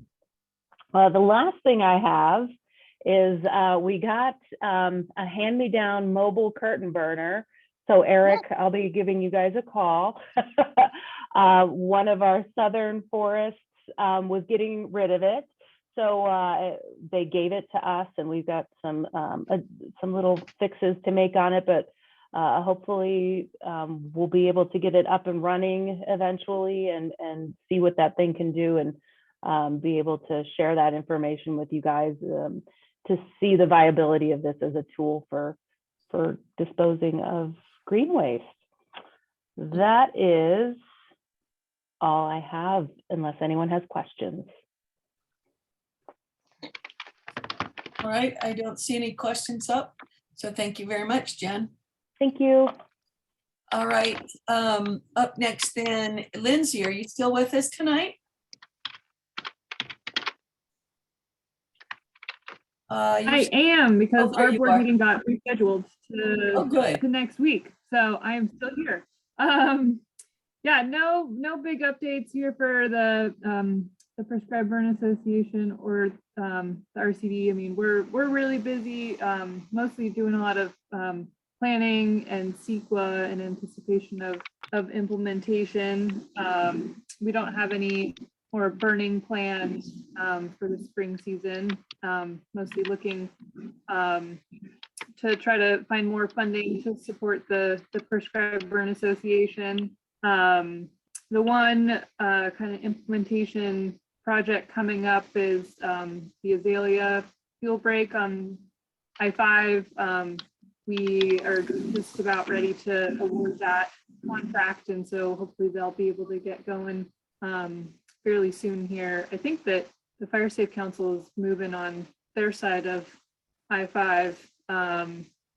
The last thing I have is we got a hand-me-down mobile curtain burner. So Eric, I'll be giving you guys a call. One of our southern forests was getting rid of it. So they gave it to us, and we've got some little fixes to make on it, but hopefully we'll be able to get it up and running eventually and see what that thing can do, and be able to share that information with you guys to see the viability of this as a tool for disposing of green waste. That is all I have, unless anyone has questions. All right, I don't see any questions up. So thank you very much, Jen. Thank you. All right, up next then, Lindsay, are you still with us tonight? I am, because our board meeting got rescheduled to next week. So I am still here. Yeah, no big updates here for the Prescribed Burn Association or the RCD. I mean, we're really busy, mostly doing a lot of planning and CEQA in anticipation of implementation. We don't have any more burning plans for the spring season. Mostly looking to try to find more funding to support the Prescribed Burn Association. The one kind of implementation project coming up is the Azalea fuel break on I-5. We are just about ready to award that contract, and so hopefully they'll be able to get going fairly soon here. I think that the Fire Safe Council is moving on their side of I-5,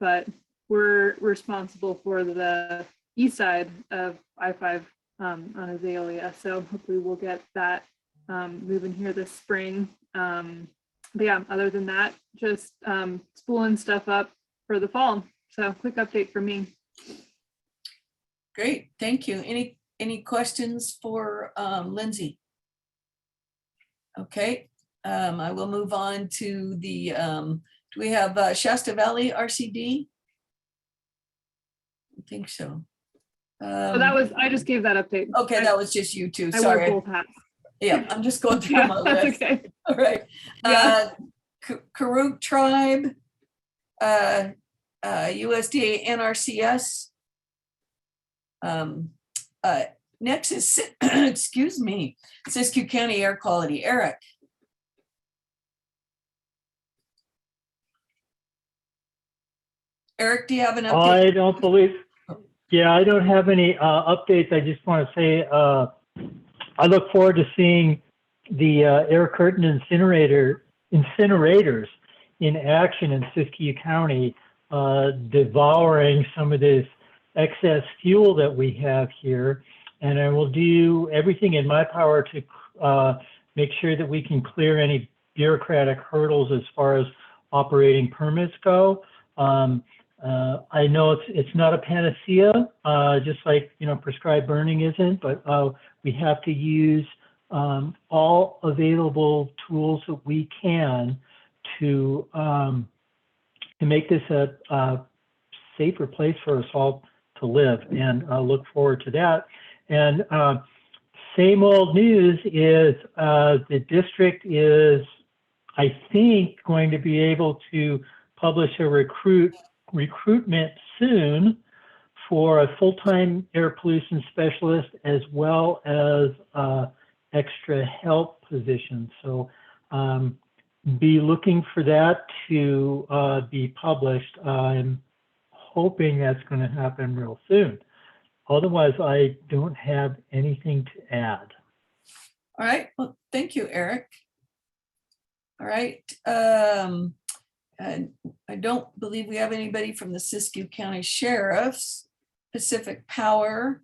but we're responsible for the east side of I-5 on Azalea. So hopefully we'll get that moving here this spring. But yeah, other than that, just spooling stuff up for the fall. So quick update for me. Great, thank you. Any questions for Lindsay? Okay, I will move on to the, do we have Shasta Valley RCD? I think so. So that was, I just gave that update. Okay, that was just you two, I sorry. wore both hats. Yeah, I'm just going through Yeah, my that's list. okay. All right. Yeah. Karuk Tribe, USDA NRCS. Next is, excuse me, Siskiyou County Air Quality. Eric. Eric, do you have an update? I don't believe, I don't have any updates. I just want to say I look forward to seeing the air curtain incinerators in action in Siskiyou County, devouring some of this excess fuel that we have here. And I will do everything in my power to make sure that we can clear any bureaucratic hurdles as far as operating permits go. I know it's not a panacea, just like, prescribed burning isn't, but we have to use all available tools that we can to make this a safer place for us all to live, and I look forward to that. And same old news is the district is, I think, going to be able to publish a recruitment soon for a full-time air pollution specialist, as well as extra help positions. So be looking for that to be published. I'm hoping that's going to happen real soon. Otherwise, I don't have anything to add. All right. Well, thank you, Eric. All right. And I don't believe we have anybody from the Siskiyou County Sheriff's, Pacific Power,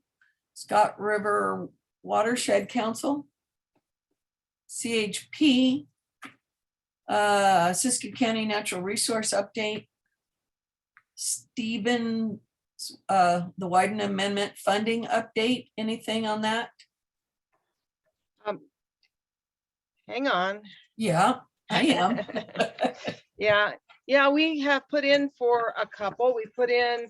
Scott River Watershed Council, CHP, Siskiyou County Natural Resource Update, Stephen, the Wyden Amendment funding update. Anything on that? Hang on. Yeah, I am. Yeah, we have put in for a couple. We put in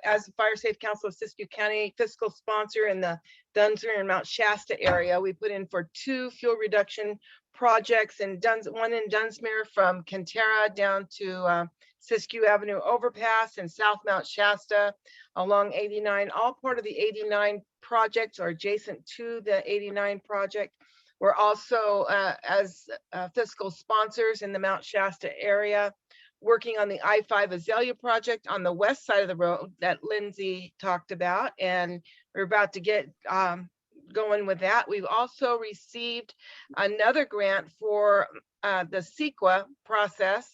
as the Fire Safe Council of Siskiyou County fiscal sponsor in the Dunsmuir and Mount Shasta area. We put in for 2 fuel reduction projects, and one in Dunsmuir from Cantera down to Siskiyou Avenue overpass, and South Mount Shasta along 89, all part of the 89 project or adjacent to the 89 project. We're also as fiscal sponsors in the Mount Shasta area, working on the I-5 Azalea project on the west side of the road that Lindsay talked about, and we're about to get going with that. We've also received another grant for the CEQA process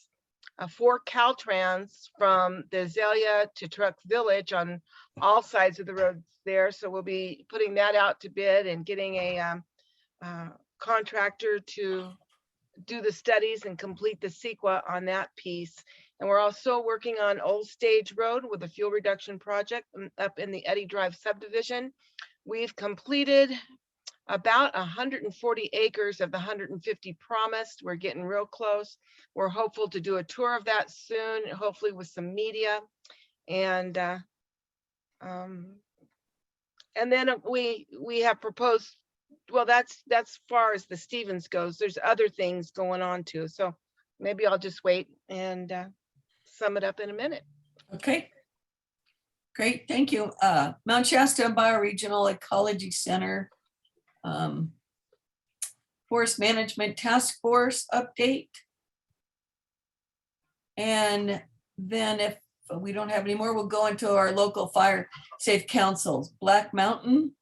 for Caltrans from the Azalea to Truck Village on all sides of the road there. So we'll be putting that out to bid and getting a contractor to do the studies and complete the CEQA on that piece. And we're also working on Old Stage Road with a fuel reduction project up in the Eddy Drive subdivision. We've completed about 140 acres of the 150 promised. We're getting real close. We're hopeful to do a tour of that soon, hopefully with some media. And then we have proposed, well, that's far as the Stevens goes. There's other things going on too. So maybe I'll just wait and sum it up in a minute. Okay. Great, thank you. Mount Shasta Bioregional Ecology Center, Forest Management Task Force update. And then if we don't have any more, we'll go into our local fire safe councils. Black Mountain,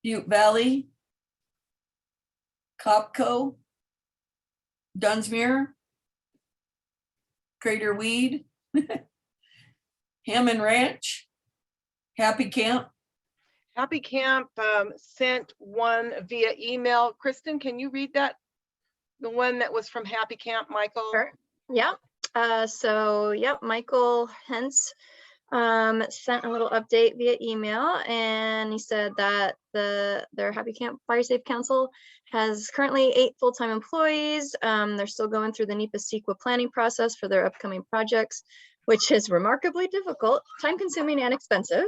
Butte Valley, Copco, Dunsmuir, Crater Weed, Hammond Ranch, Happy Camp. Happy Camp sent one via email. Kristen, can you read that? The one that was from Happy Camp, Michael? Sure. Yeah. Michael Hentz sent a little update via email, and he said that their Happy Camp Fire Safe Council has currently 8 full-time employees. They're still going through the NEPA CEQA planning process for their upcoming projects, which is remarkably difficult, time-consuming, and expensive.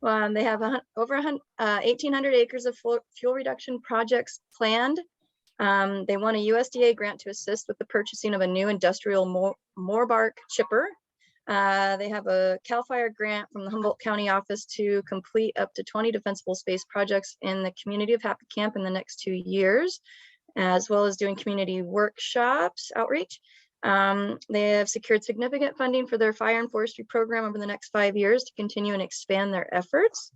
They have over 1,800 acres of fuel reduction projects planned. They won a USDA grant to assist with the purchasing of a new industrial moorbark chipper. They have a CAL FIRE grant from the Humboldt County office to complete up to 20 defensible space projects in the community of Happy Camp in the next 2 years, as well as doing community workshops, outreach. They have secured significant funding for their fire and forestry program over the next 5 years to continue and expand their efforts.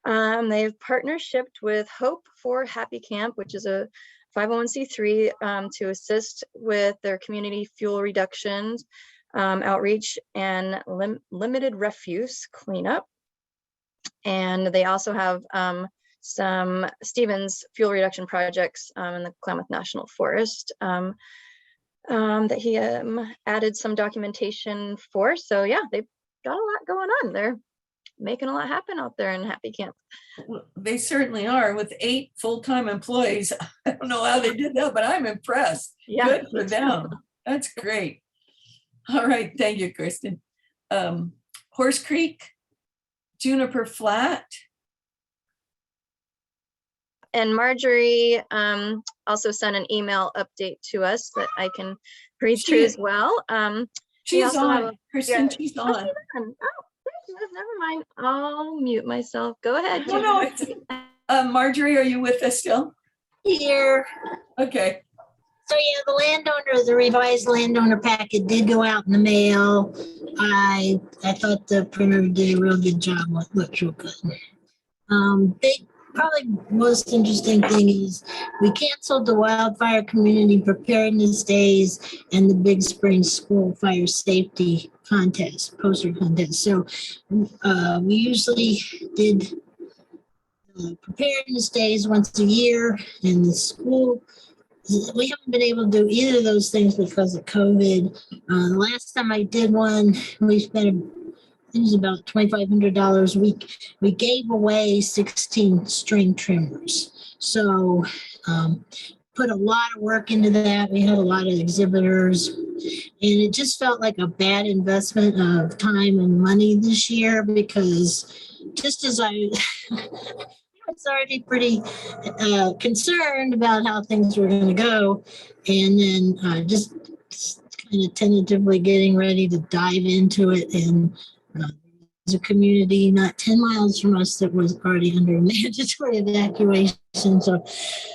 They've partnershiped with Hope for Happy Camp, which is a 501c3 to assist with their community fuel reductions, outreach, and limited refuse cleanup. And they also have some Stevens fuel reduction projects in the Klamath National Forest that he added some documentation for. So yeah, they've got a lot going on. making a lot happen out there in Happy Camp. Well, they certainly are. With 8 full-time employees, I don't know how they did that, but I'm impressed. Yeah, Good for me too. them. That's great. All right, thank you, Kristen. Horse Creek, Juniper Flat. And Marjorie also sent an email update to us that I can read through as well. We She's also have on, Kristen, she's oh, on. she's on. Oh, there she is. Never mind. I'll mute myself. Go ahead. No, no, Marjorie, are you with us still? Here. Okay. So yeah, the landowner, the revised landowner packet did go out in the mail. I thought the printer did a real good job. Looked real good. Probably most interesting thing is we canceled the wildfire community preparedness days and the Big Spring School fire safety contest, poster contest. So we usually did preparedness days once a year in the school. We haven't been able to do either of those things because of COVID. The last time I did one, we spent it was about $2,500 a week. We gave away 16 string trimmers. So put a lot of work into that. We had a lot of exhibitors. And it just felt like a bad investment of time and money this year because just as I was already pretty concerned about how things were going to go. And then just kind of tentatively getting ready to dive into it. And there's a community not 10 miles from us that was already under a mandatory evacuation. So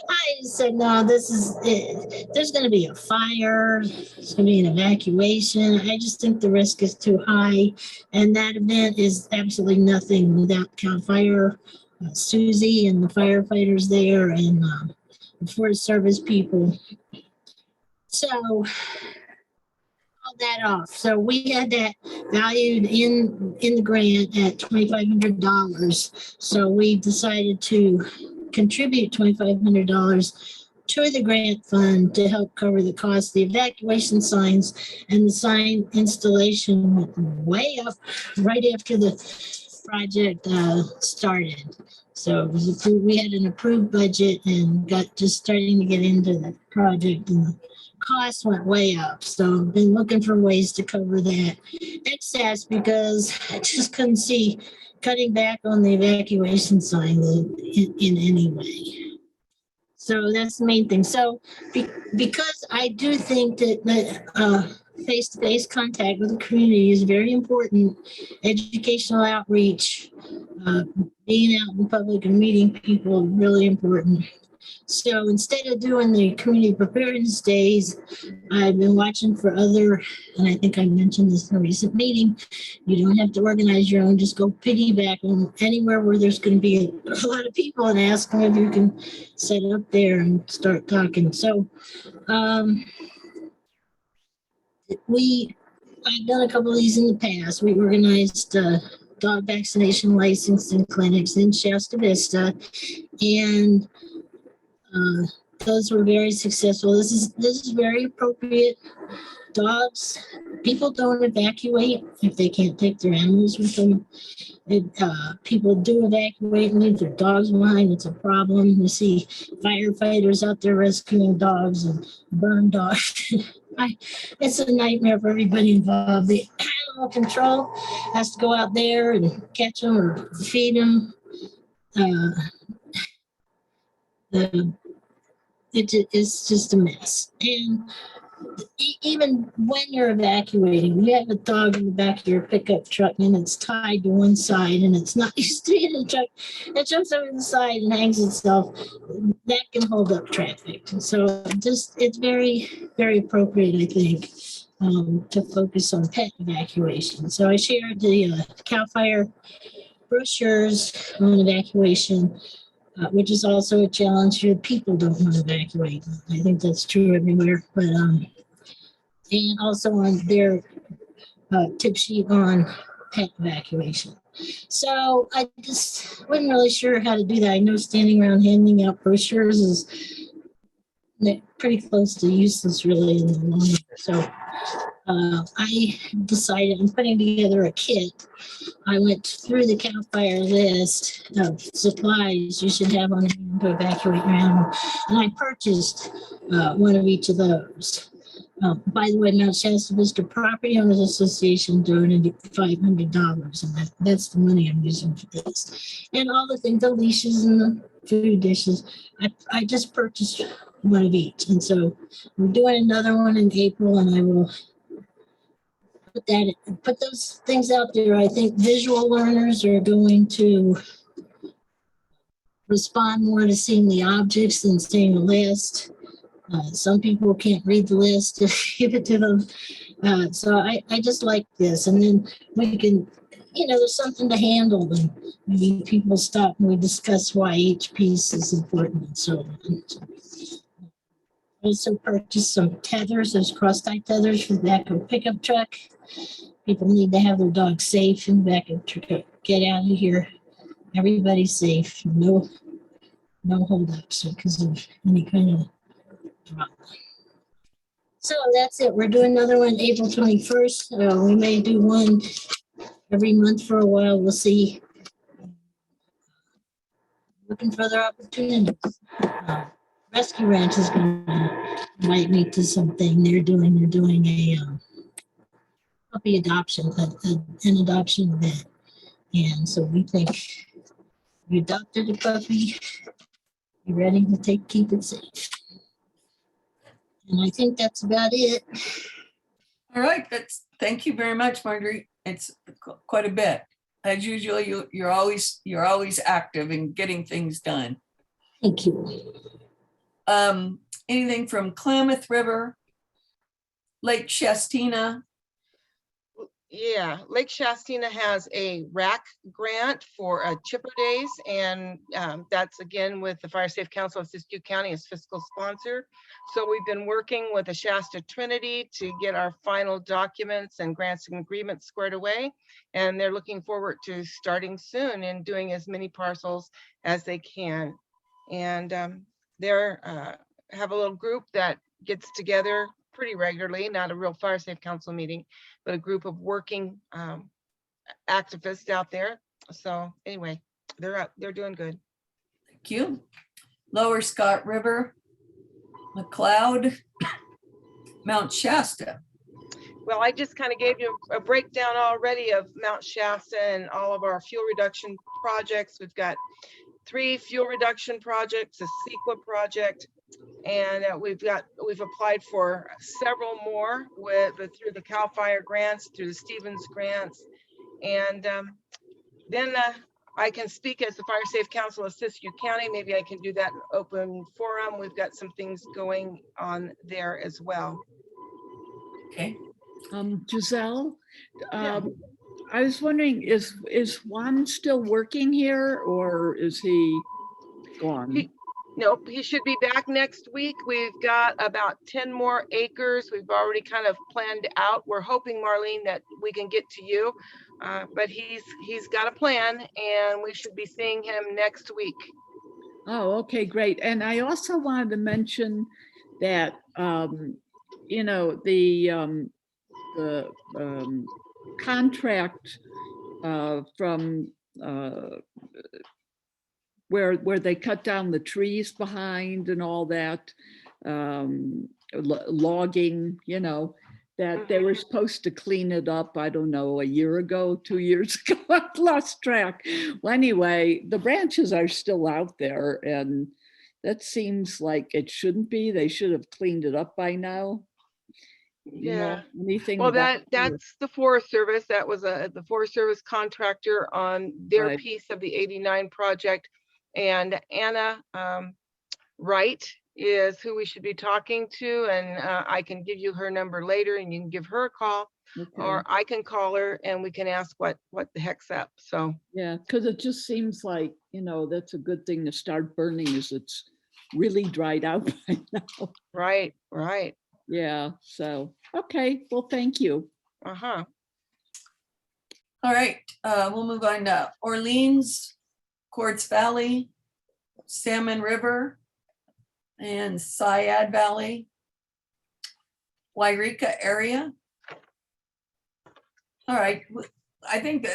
I just said, no, this is it. There's going to be a fire. There's going to be an evacuation. I just think the risk is too high. And that event is absolutely nothing without CAL FIRE, Susie and the firefighters there and the Forest Service people. So that off. So we had that valued in the grant at $2,500. So we decided to contribute $2,500 to the grant fund to help cover the cost of the evacuation signs, and the sign installation went way up right after the project started. So it was approved. We had an approved budget and got just starting to get into the project, and the cost went way up. So I've been looking for ways to cover that excess because I just couldn't see cutting back on the evacuation sign in any way. So that's the main thing. So because I do think that face-to-face contact with the community is very important, educational outreach, being out in public and meeting people is really important. So instead of doing the community preparedness days, I've been watching for other, and I think I mentioned this in a recent meeting, you don't have to organize your own, just go piggyback on anywhere where there's going to be a lot of people and ask them if you can set up there and start talking. So I've done a couple of these in the past. We organized dog vaccination licensing clinics in Shasta Vista, and those were very successful. This is very appropriate. Dogs, people don't evacuate if they can't take their animals with them. People do evacuate and leave their dogs behind. It's a problem. You see firefighters out there rescuing dogs and burn dogs. It's a nightmare for everybody involved. The animal control has to go out there and catch them or feed them. It's just a mess. And even when you're evacuating, you have a dog in the back of your pickup truck and it's tied to one side and it's not used to be in the truck. It jumps over the side and hangs itself. That can hold up traffic. So it's very, very appropriate, I think, to focus on pet evacuation. So I shared the CAL FIRE brochures on evacuation. Which is also a challenge here. People don't want to evacuate. I think that's true everywhere. But and also on their tip sheet on pet evacuation. So I just wasn't really sure how to do that. I know standing around handing out brochures is pretty close to useless, really, in the long run. So I decided I'm putting together a kit. I went through the CAL FIRE list of supplies you should have on hand to evacuate your animal, and I purchased one of each of those. By the way, Mount Shasta Vista Property Owners Association donated $500, and that's the money I'm using for this. And all the things, the leashes and the food dishes, I just purchased one of each, and so we're doing another one in April, and I will put those things out there. I think visual learners are going to respond more to seeing the objects than seeing the list. Some people can't read the list, just give it to them. So I just like this. And then we can, there's something to handle. And maybe people stop and we discuss why each piece is important and so on. I also purchased some tethers, those cross-tie tethers for the back of a pickup truck. People need to have their dogs safe in the back of the truck. Get out of here. Everybody's safe. No holdups because of any kind of drama. So that's it. We're doing another one April 21st. We may do one every month for a while. We'll see. Looking for other opportunities. Rescue Ranch is going to invite me to something they're doing. They're doing a puppy adoption, an adoption event. And so we think you adopted a puppy, you're ready to keep it safe. And I think that's about it. All right, thank you very much, Marjorie. It's quite a bit. As usual, you're always active in getting things done. Thank you. Anything from Klamath River, Lake Shastina? Yeah, Lake Shastina has a RAC grant for Chipper Days, and that's again with the Fire Safe Council of Siskiyou County as fiscal sponsor. So we've been working with the Shasta Trinity to get our final documents and grants and agreements squared away, and they're looking forward to starting soon and doing as many parcels as they can. And they're have a little group that gets together pretty regularly, not a real Fire Safe Council meeting, but a group of working activists out there. So anyway, they're doing good. Thank you. Lower Scott River, McLeod, Mount Shasta. Well, I just kind of gave you a breakdown already of Mount Shasta and all of our fuel reduction projects. We've got 3 fuel reduction projects, a CEQA project, and we've applied for several more through the CAL FIRE grants, through the Stevens grants, and then I can speak as the Fire Safe Council of Siskiyou County. Maybe I can do that in open forum. We've got some things going on there as well. Okay. Giselle, I was wondering, is Juan still working here or is he gone? Nope, he should be back next week. We've got about 10 more acres. We've already kind of planned out. We're hoping, Marlene, that we can get to you, but he's got a plan and we should be seeing him next week. Oh, okay, great. And I also wanted to mention that, the contract from where they cut down the trees behind and all that, logging, that they were supposed to clean it up, I don't know, a year ago, 2 years ago, I've lost track. Well, anyway, the branches are still out there and that seems like it shouldn't be. They should have cleaned it up by now. Yeah. Anything well, about that's the Forest Service. That was the Forest Service contractor on their Right. piece of the 89 project. And Anna Wright is who we should be talking to. And I can give you her number later and you can give her a call. Okay. Or I can call her and we can ask what the heck's up. So yeah, because it just seems like, that's a good thing to start burning as it's really dried out by now. Right. Yeah, so, okay, well, thank you. Uh-huh. All right, we'll move on to Orleans, Quartz Valley, Salmon River, and Syad Valley, Yreka area, All right, I think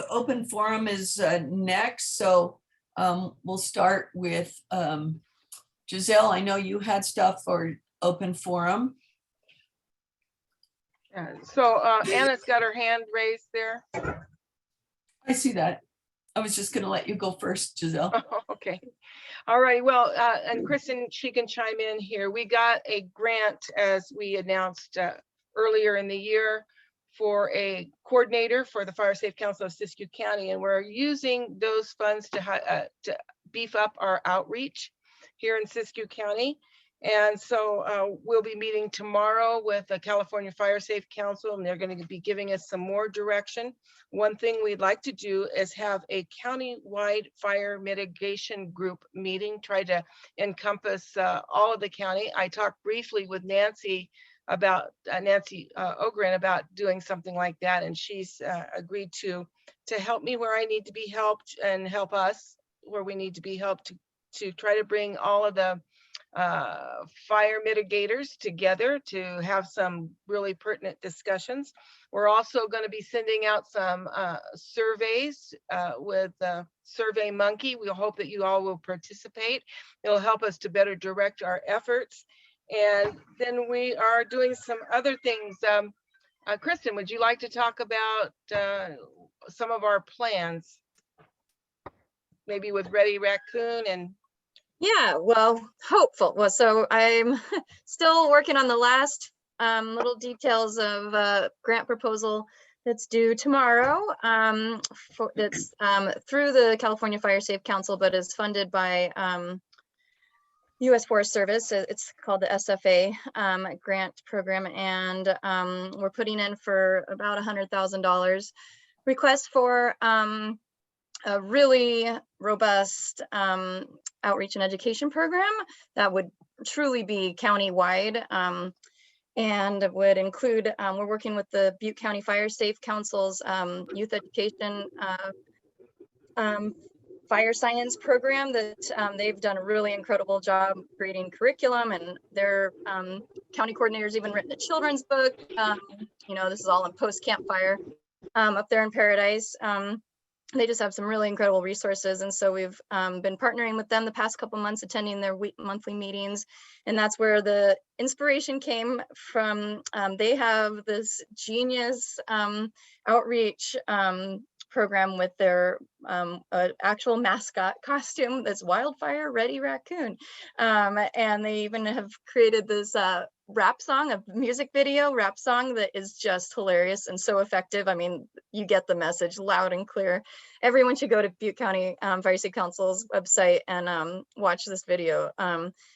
open forum is next, so we'll start with Giselle. I know you had stuff for open forum. Yeah, so Anna's got her hand raised there. I see that. I was just gonna let you go first, Giselle. Okay. All right. Well, and Kristen, she can chime in here. We got a grant, as we announced earlier in the year, for a coordinator for the Fire Safe Council of Siskiyou County, and we're using those funds to beef up our outreach here in Siskiyou County. And so we'll be meeting tomorrow with the California Fire Safe Council, and they're going to be giving us some more direction. One thing we'd like to do is have a county-wide fire mitigation group meeting, try to encompass all of the county. I talked briefly with Nancy about Nancy Ogren about doing something like that, and she's agreed to help me where I need to be helped and help us where we need to be helped to try to bring all of the fire mitigators together to have some really pertinent discussions. We're also going to be sending out some surveys with Survey Monkey. We hope that you all will participate. It'll help us to better direct our efforts. And then we are doing some other things. Kristen, would you like to talk about some of our plans? Maybe with Ready Raccoon and Yeah, well, hopeful. Well, so I'm still working on the last little details of grant proposal that's due tomorrow. That's through the California Fire Safe Council, but is funded by U.S. Forest Service. It's called the SFA grant program, and we're putting in for about $100,000. Request for a really robust outreach and education program that would truly be county-wide, and would include, we're working with the Butte County Fire Safe Council's youth education fire science program that they've done a really incredible job creating curriculum, and their county coordinator's even written a children's book. You know, this is all in post-campfire up there in Paradise. They just have some really incredible resources. And so we've been partnering with them the past couple months, attending their monthly meetings. And that's where the inspiration came from. They have this genius outreach program with their actual mascot costume that's Wildfire Ready Raccoon. And they even have created this rap song, a music video rap song that is just hilarious and so effective. I mean, you get the message loud and clear. Everyone should go to Butte County Fire Safe Council's website and watch this video.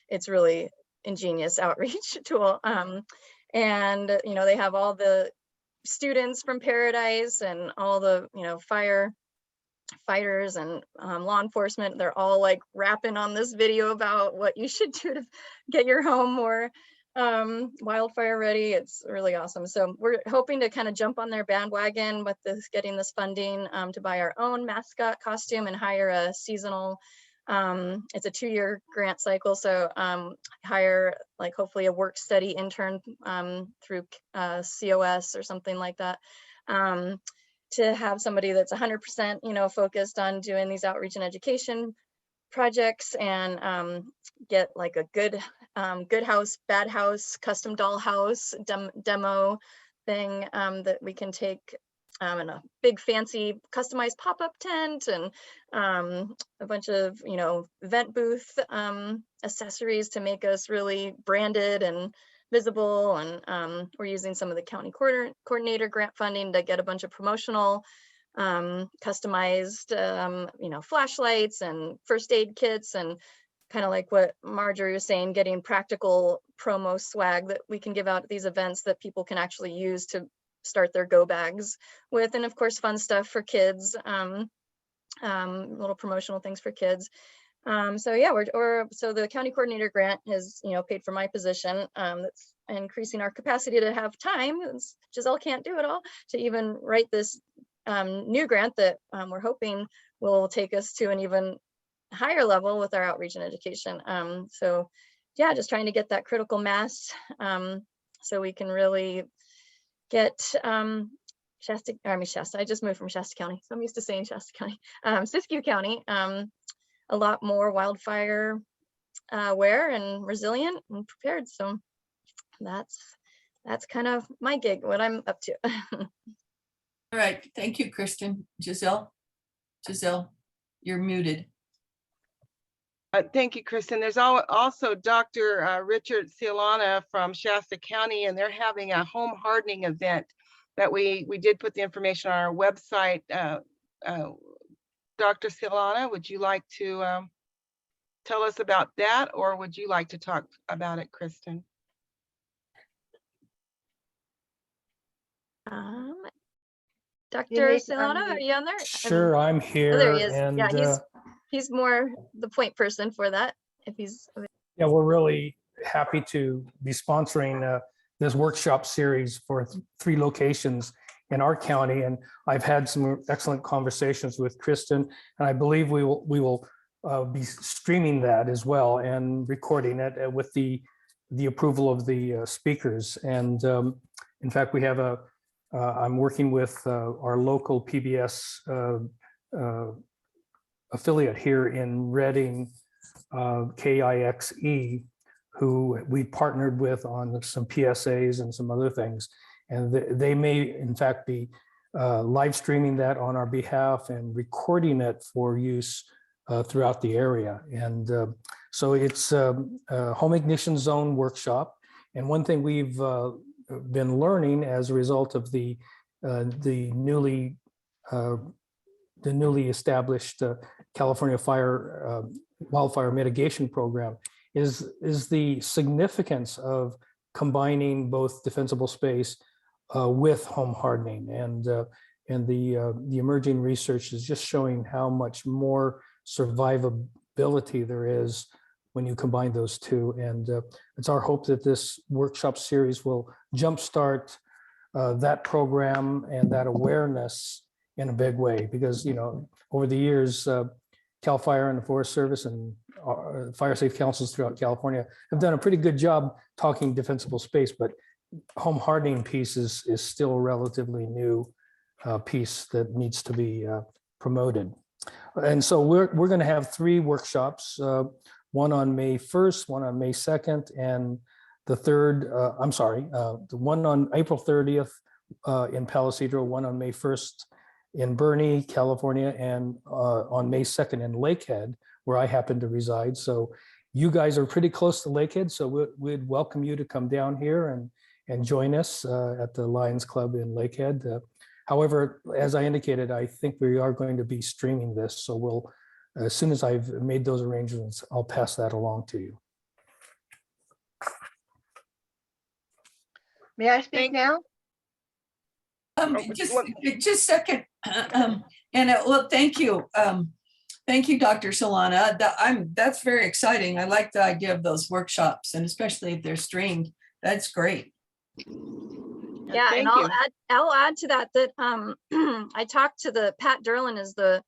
It's really ingenious outreach tool. And, you know, they have all the students from Paradise and all the, you know, firefighters and law enforcement. They're all like rapping on this video about what you should do to get your home more wildfire ready. It's really awesome. So we're hoping to kind of jump on their bandwagon with this, getting this funding to buy our own mascot costume and hire a seasonal, it's a 2-year grant cycle. So hire like hopefully a work study intern through COS or something like that, to have somebody that's 100%, you know, focused on doing these outreach and education projects, and get like a good house, bad house, custom doll house demo thing that we can take in a big fancy customized pop-up tent, and a bunch of, you know, event booth accessories to make us really branded and visible. And we're using some of the county coordinator grant funding to get a bunch of promotional customized, you know, flashlights and first aid kits, and kind of like what Marjorie was saying, getting practical promo swag that we can give out at these events that people can actually use to start their go bags with. And of course, fun stuff for kids, little promotional things for kids. So yeah, so the county coordinator grant has, you know, paid for my position. That's increasing our capacity to have time. Giselle can't do it all to even write this new grant that we're hoping will take us to an even higher level with our outreach and education. So yeah, just trying to get that critical mass so we can really get Shasta, I just moved from Shasta County, so I'm used to saying Shasta County, Siskiyou County, a lot more wildfire aware and resilient and prepared. So that's kind of my gig, what I'm up to. All right, thank you, Kristen. Giselle, you're muted. Thank you, Kristen. There's also Dr. Richard Cialana from Shasta County, and they're having a home hardening event that we did put the information on our website. Dr. Cialana, would you like to tell us about that, or would you like to talk about it, Kristen? Dr. Cialana, are you on there? Sure, I'm here. Oh, there he is. And yeah, he's more the point person for that. If he's yeah, we're really happy to be sponsoring this workshop series for 3 locations in our county. And I've had some excellent conversations with Kristen, and I believe we will be streaming that as well and recording it with the approval of the speakers. And in fact, we have I'm working with our local PBS affiliate here in Reading, KIXE, who we partnered with on some PSAs and some other things. And they may, in fact, be live streaming that on our behalf and recording it for use throughout the area. And so it's a home ignition zone workshop. And one thing we've been learning as a result of the newly established California wildfire mitigation program is the significance of combining both defensible space with home hardening, and the emerging research is just showing how much more survivability there is when you combine those two. And it's our hope that this workshop series will jumpstart that program and that awareness in a big way, because over the years, CAL FIRE and the Forest Service and fire safe councils throughout California have done a pretty good job talking defensible space, but home hardening piece is still a relatively new piece that needs to be promoted. And so we're going to have 3 workshops, one on May 1st, one on May 2nd, and the third, the one on April 30th in Palo Cedro, one on May 1st in Bernie, California, and on May 2nd in Lakehead, where I happen to reside. So you guys are pretty close to Lakehead, so we'd welcome you to come down here and join us at the Lions Club in Lakehead. However, as I indicated, I think we are going to be streaming this, so we'll, as soon as I've made those arrangements, I'll pass that along to you. May I speak now? Just a second. Well, thank you. Thank you, Dr. Cialana. That's very exciting. I like the idea of those workshops, and especially if they're streamed. That's great. Yeah, and I'll add to that I talked to Pat Derlin is the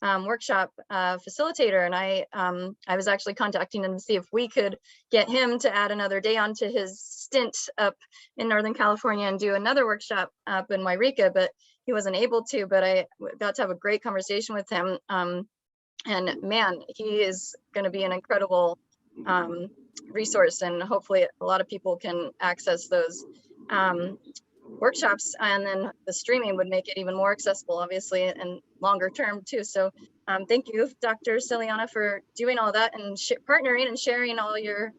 workshop facilitator, and I was actually contacting him to see if we could get him to add another day onto his stint up in Northern California and do another workshop up in Yreka, but he wasn't able to. But I got to have a great conversation with him, and man, he is going to be an incredible resource, and hopefully a lot of people can access those workshops, and then the streaming would make it even more accessible, obviously, and longer term too. So thank you, Dr. Cialana, for doing all that and partnering and sharing all your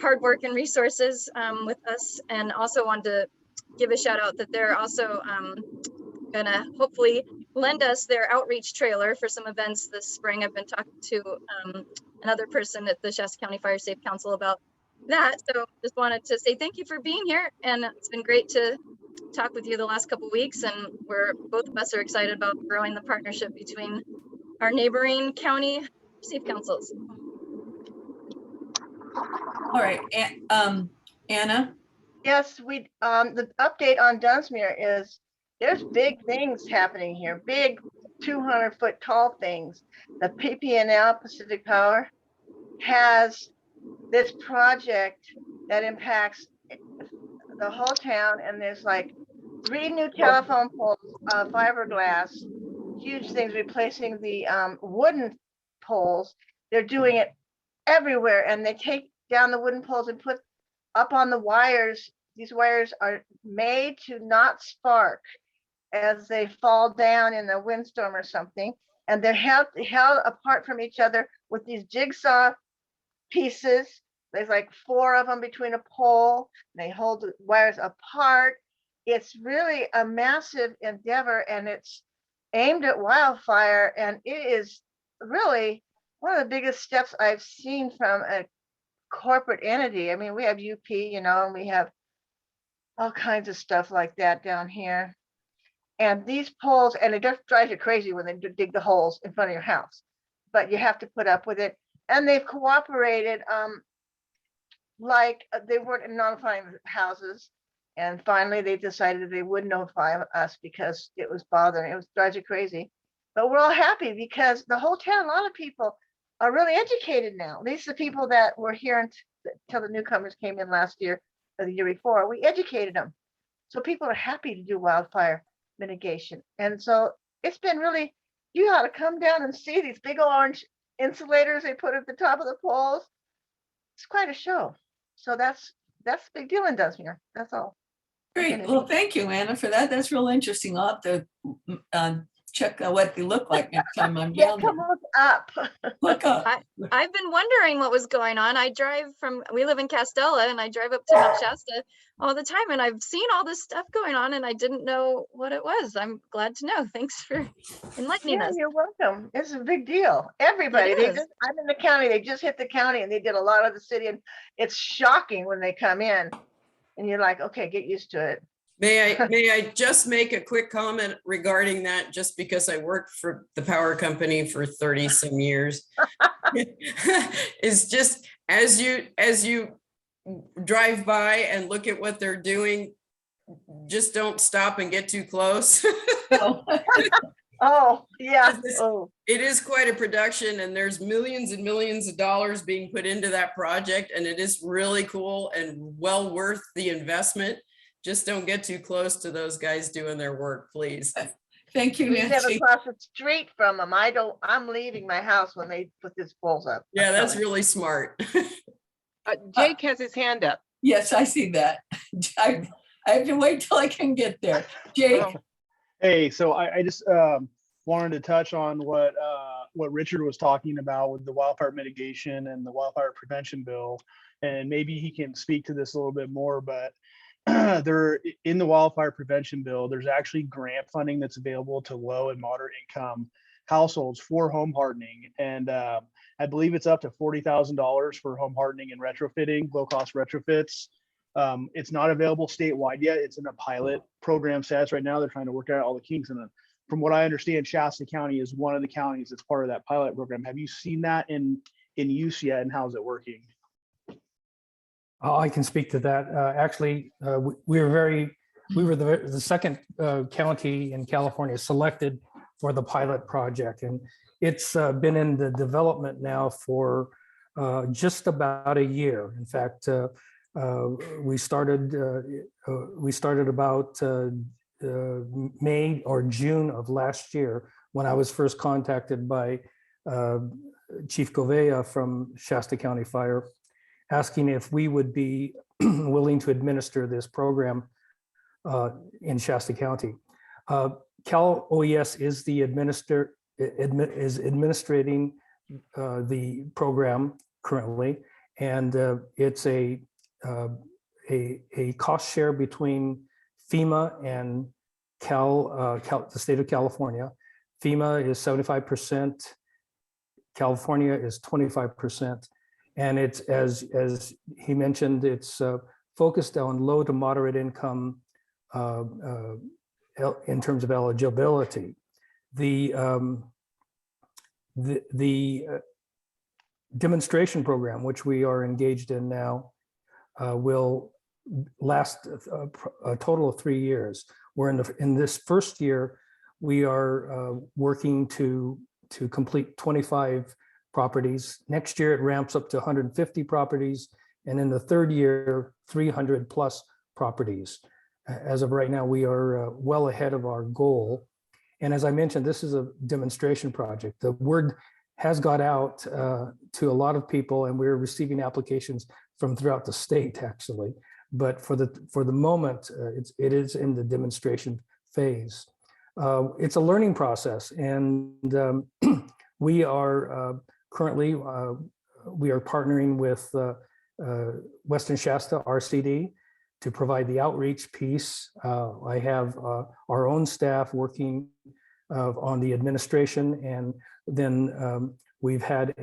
hard work and resources with us. And also wanted to give a shout out that they're also gonna hopefully lend us their outreach trailer for some events this spring. I've been talking to another person at the Shasta County Fire Safe Council about that. So just wanted to say thank you for being here, and it's been great to talk with you the last couple of weeks, and both of us are excited about growing the partnership between our neighboring county safe councils. All right, Anna. Yes, the update on Dunsmuir is there's big things happening here, big 200-foot tall things. The PP&L, Pacific Power, has this project that impacts the whole town, and there's like 3 new telephone poles, fiberglass, huge things, replacing the wooden poles. They're doing it everywhere, and they take down the wooden poles and put up on the wires. These wires are made to not spark as they fall down in a windstorm or something. And they're held apart from each other with these jigsaw pieces. There's like 4 of them between a pole. They hold the wires apart. It's really a massive endeavor, and it's aimed at wildfire. And it is really one of the biggest steps I've seen from a corporate entity. I mean, we have UP, and we have all kinds of stuff like that down here. And these poles, and it just drives you crazy when they dig the holes in front of your house, but you have to put up with it. And they've cooperated, like they weren't notifying houses. And finally, they decided they would notify us because it was bothering. It was drives you crazy. But we're all happy because the whole town, a lot of people are really educated now. At least the people that were here until the newcomers came in last year or the year before, we educated them. So people are happy to do wildfire mitigation. And so it's been really, you ought to come down and see these big orange insulators they put at the top of the poles. It's quite a show. So that's the big deal in Dunsmuir. That's all. Great. Well, thank you, Anna, for that. That's real interesting. I'll have to check what they look like next time I'm down there. Come look up. Look up. I've been wondering what was going on. We live in Castella, and I drive up to Mount Shasta all the time, and I've seen all this stuff going on, and I didn't know what it was. I'm glad to know. Thanks for enlightening us. You're welcome. It's a big deal. Everybody, I'm in the county. They just hit the county, and they did a lot of the city, and it's shocking when they come in, and you're like, okay, get used to it. May I just make a quick comment regarding that, just because I worked for the power company for 30 some years. Is just as you drive by and look at what they're doing, just don't stop and get too close. Oh, yeah. It is quite a production, and there's millions and millions of dollars being put into that project, and it is really cool and well worth the investment. Just don't get too close to those guys doing their work, please. Thank you, We live Nancy. across the street from them. I'm leaving my house when they put these poles up. Yeah, that's really smart. Jake has his hand up. Yes, I see that. I have to wait till I can get there. Jake. Hey, so I just wanted to touch on what Richard was talking about with the wildfire mitigation and the wildfire prevention bill, and maybe he can speak to this a little bit more. But there, in the wildfire prevention bill, there's actually grant funding that's available to low and moderate income households for home hardening, and I believe it's up to $40,000 for home hardening and retrofitting, low cost retrofits. It's not available statewide yet. It's in a pilot program status right now. They're trying to work out all the kinks. And from what I understand, Shasta County is one of the counties that's part of that pilot program. Have you seen that in use yet, and how's it working? I can speak to that. Actually, we were the second county in California selected for the pilot project, and it's been in the development now for just about a year. In fact, we started about May or June of last year, when I was first contacted by Chief Govea from Shasta County Fire, asking if we would be willing to administer this program in Shasta County. Cal OES is the administrating the program currently, and it's a cost share between FEMA and the state of California. FEMA is 75%, California is 25. And it's, as he mentioned, it's focused on low to moderate income in terms of eligibility. The demonstration program, which we are engaged in now, will last a total of 3 years. We're in this first year, we are working to complete 25 properties. Next year, it ramps up to 150 properties. And in the third year, 300 plus properties. as of right now, we are well ahead of our goal. And as I mentioned, this is a demonstration project. The word has got out to a lot of people, and we're receiving applications from throughout the state, actually. But for the moment, it is in the demonstration phase. It's a learning process, and we are currently we are partnering with Western Shasta RCD to provide the outreach piece. I have our own staff working on the administration, and then we've had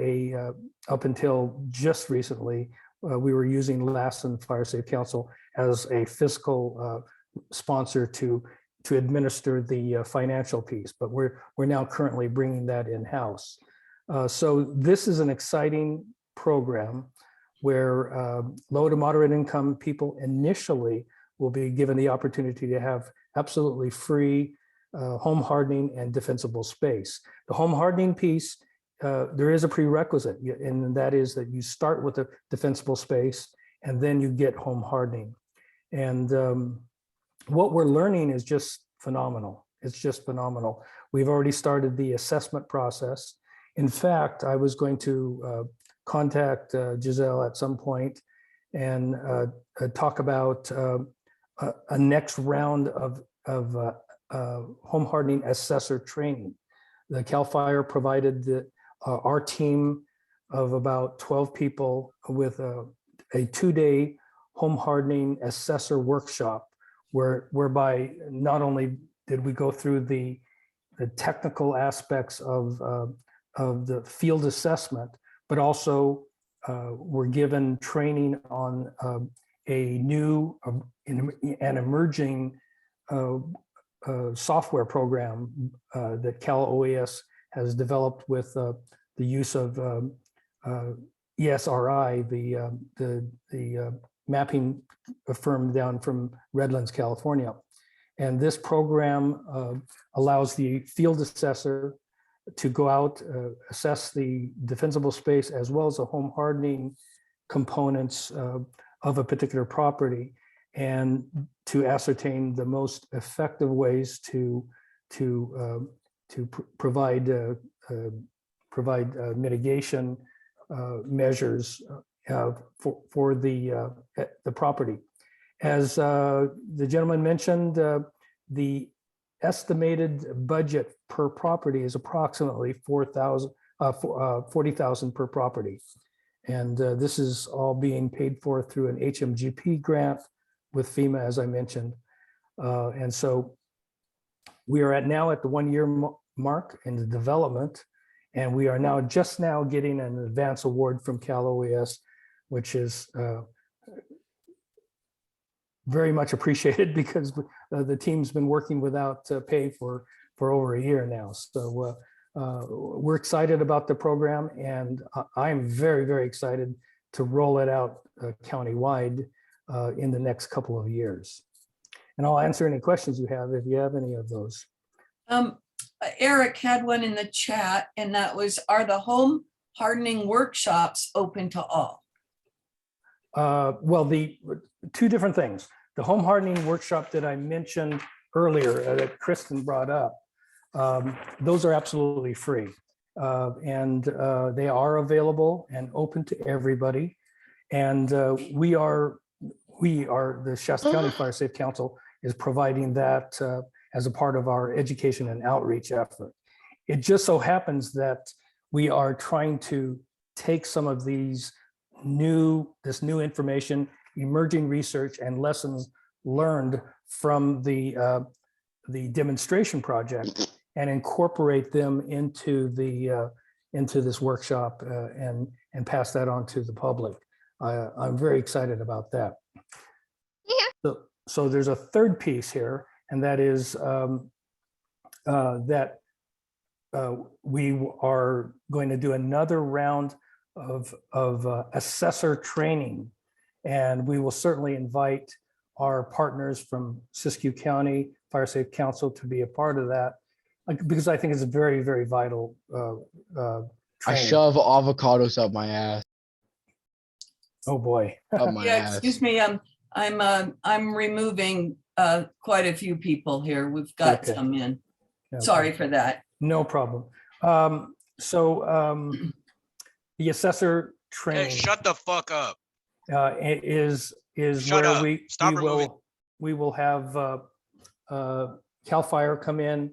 up until just recently, we were using Lassen Fire Safe Council as a fiscal sponsor to administer the financial piece, but we're now currently bringing that in-house. So this is an exciting program where low to moderate income people initially will be given the opportunity to have absolutely free home hardening and defensible space. The home hardening piece, there is a prerequisite, and that is that you start with a defensible space and then you get home hardening. And what we're learning is just phenomenal. It's just phenomenal. We've already started the assessment process. In fact, I was going to contact Giselle at some point and talk about a next round of home hardening assessor training. The CAL FIRE provided our team of about 12 people with a 2-day home hardening assessor workshop, whereby not only did we go through the technical aspects of the field assessment, but also were given training on a new and emerging software program that Cal OES has developed with the use of ESRI, the mapping firm down from Redlands, California. And this program allows the field assessor to go out, assess the defensible space as well as the home hardening components of a particular property, and to ascertain the most effective ways to provide mitigation measures for the property. As the gentleman mentioned, the estimated budget per property is approximately $40,000 per property. And this is all being paid for through an HMGP grant with FEMA, as I mentioned. And so we are now at the 1-year mark in the development, and we are now just now getting an advance award from Cal OES, which is very much appreciated because the team's been working without pay for over a year now. So we're excited about the program, and I'm very, very excited to roll it out countywide in the next couple of years. And I'll answer any questions you have if you have any of those. Eric had one in the chat, and that was, are the home hardening workshops open to all? Well, the two different things. The home hardening workshop that I mentioned earlier that Kristen brought up, those are absolutely free. And they are available and open to everybody. And we are, the Shasta County Fire Safe Council is providing that as a part of our education and outreach effort. It just so happens that we are trying to take some of this new information, emerging research, and lessons learned from the demonstration project and incorporate them into this workshop and pass that on to the public. I'm very excited about that. Yeah. So there's a third piece here, and that is that we are going to do another round of assessor training, and we will certainly invite our partners from Siskiyou County Fire Safe Council to be a part of that, because I think it's a very, very vital I training. shove avocados up my ass. Oh boy. Up my Yeah, ass. excuse me, I'm removing quite a few people here. We've got Okay. some in. Okay. Sorry for that. No problem. The assessor training. Hey, shut the fuck up. Is Shut where up. Stop removing. we will have CAL FIRE come in,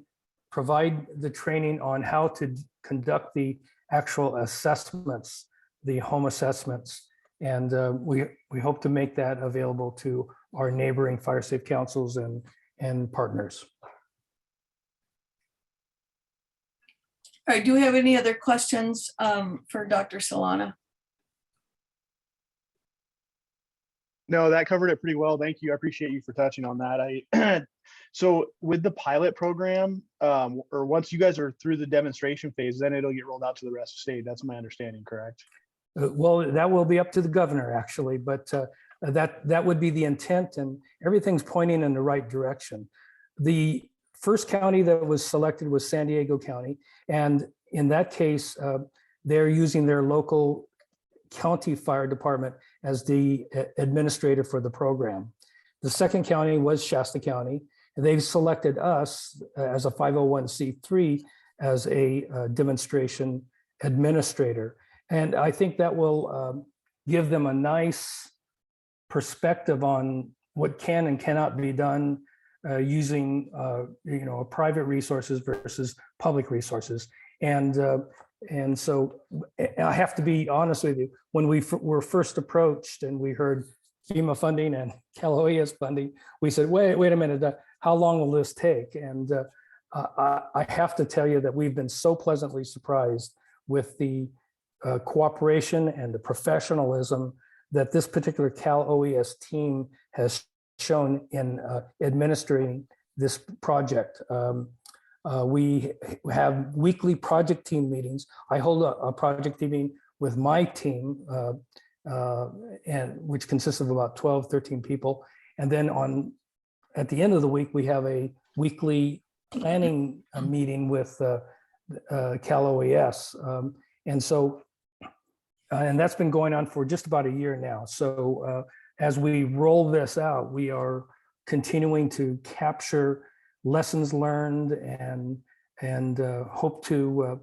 provide the training on how to conduct the actual assessments, the home assessments, and we hope to make that available to our neighboring fire safe councils and partners. All right, do we have any other questions for Dr. Solana? No, that covered it pretty well. Thank you. I appreciate you for touching on that. So with the pilot program, or once you guys are through the demonstration phase, then it'll get rolled out to the rest of the state. That's my understanding, correct? Well, that will be up to the governor, actually, but that would be the intent, and everything's pointing in the right direction. The first county that was selected was San Diego County, and in that case, they're using their local county fire department as the administrator for the program. The second county was Shasta County, and they've selected us as a 501c3 as a demonstration administrator. And I think that will give them a nice perspective on what can and cannot be done using private resources versus public resources. And so I have to be honest with you, when we were first approached and we heard FEMA funding and Cal OES funding, we said, wait a minute, how long will this take? And I have to tell you that we've been so pleasantly surprised with the cooperation and the professionalism that this particular Cal OES team has shown in administering this project. We have weekly project team meetings. I hold a project team meeting with my team, and which consists of about 12, 13 people. And then at the end of the week, we have a weekly planning meeting with Cal OES. And that's been going on for just about a year now. So as we roll this out, we are continuing to capture lessons learned and hope to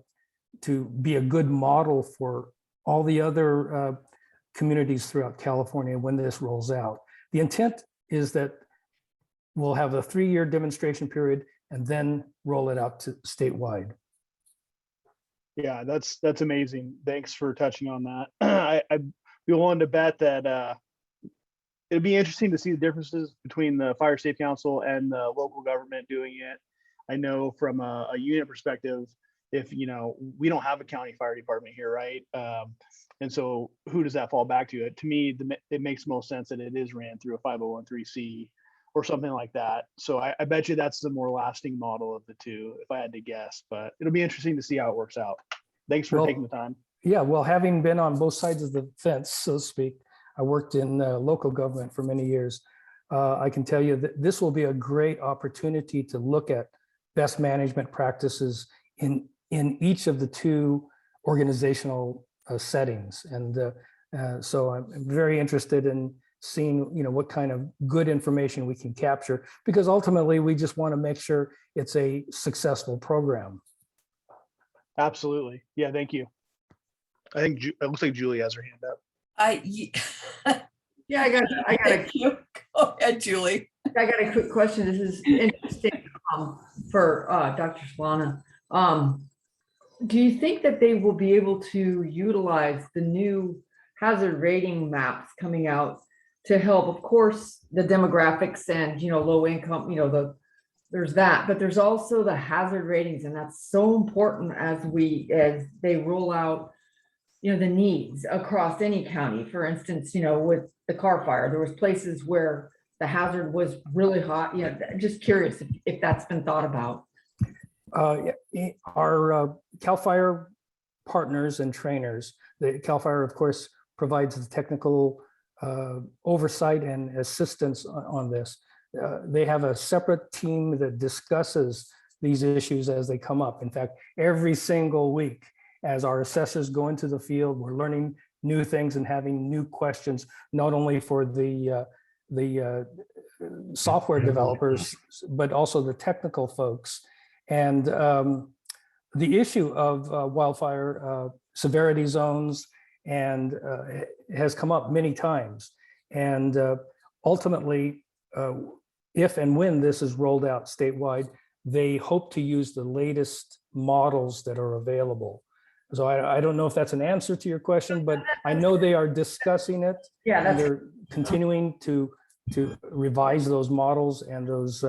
be a good model for all the other communities throughout California when this rolls out. The intent is that we'll have a 3-year demonstration period and then roll it out to statewide. Yeah, that's amazing. Thanks for touching on that. I'd be willing to bet that it'd be interesting to see the differences between the Fire Safe Council and the local government doing it. I know from a unit perspective, if we don't have a county fire department here, right? And so who does that fall back to? To me, it makes most sense that it is ran through a 501(c)(3) or something like that. So I bet you that's the more lasting model of the two, if I had to guess. But it'll be interesting to see how it works out. Thanks for taking the time. Yeah, well, having been on both sides of the fence, so to speak, I worked in local government for many years. I can tell you that this will be a great opportunity to look at best management practices in each of the two organizational settings. And so I'm very interested in seeing what kind of good information we can capture, because ultimately we just want to make sure it's a successful program. Absolutely. Yeah, thank you. I think it looks like Julie has her hand up. Yeah, I got a Go ahead, Julie. I got a quick question. This is interesting for Dr. Solana. Do you think that they will be able to utilize the new hazard rating maps coming out to help, of course, the demographics and low income, there's that, but there's also the hazard ratings, and that's so important as they roll out the needs across any county. For instance, with the Carr fire, there was places where the hazard was really hot. Just curious if that's been thought about. Our CAL FIRE partners and trainers, the CAL FIRE, of course, provides the technical oversight and assistance on this. They have a separate team that discusses these issues as they come up. In fact, every single week, as our assessors go into the field, we're learning new things and having new questions, not only for the software developers, but also the technical folks. And the issue of wildfire severity zones and has come up many times. And ultimately, if and when this is rolled out statewide, they hope to use the latest models that are available. So I don't know if that's an answer to your question, but I know they are discussing it. Yeah, and they're continuing to revise those models and those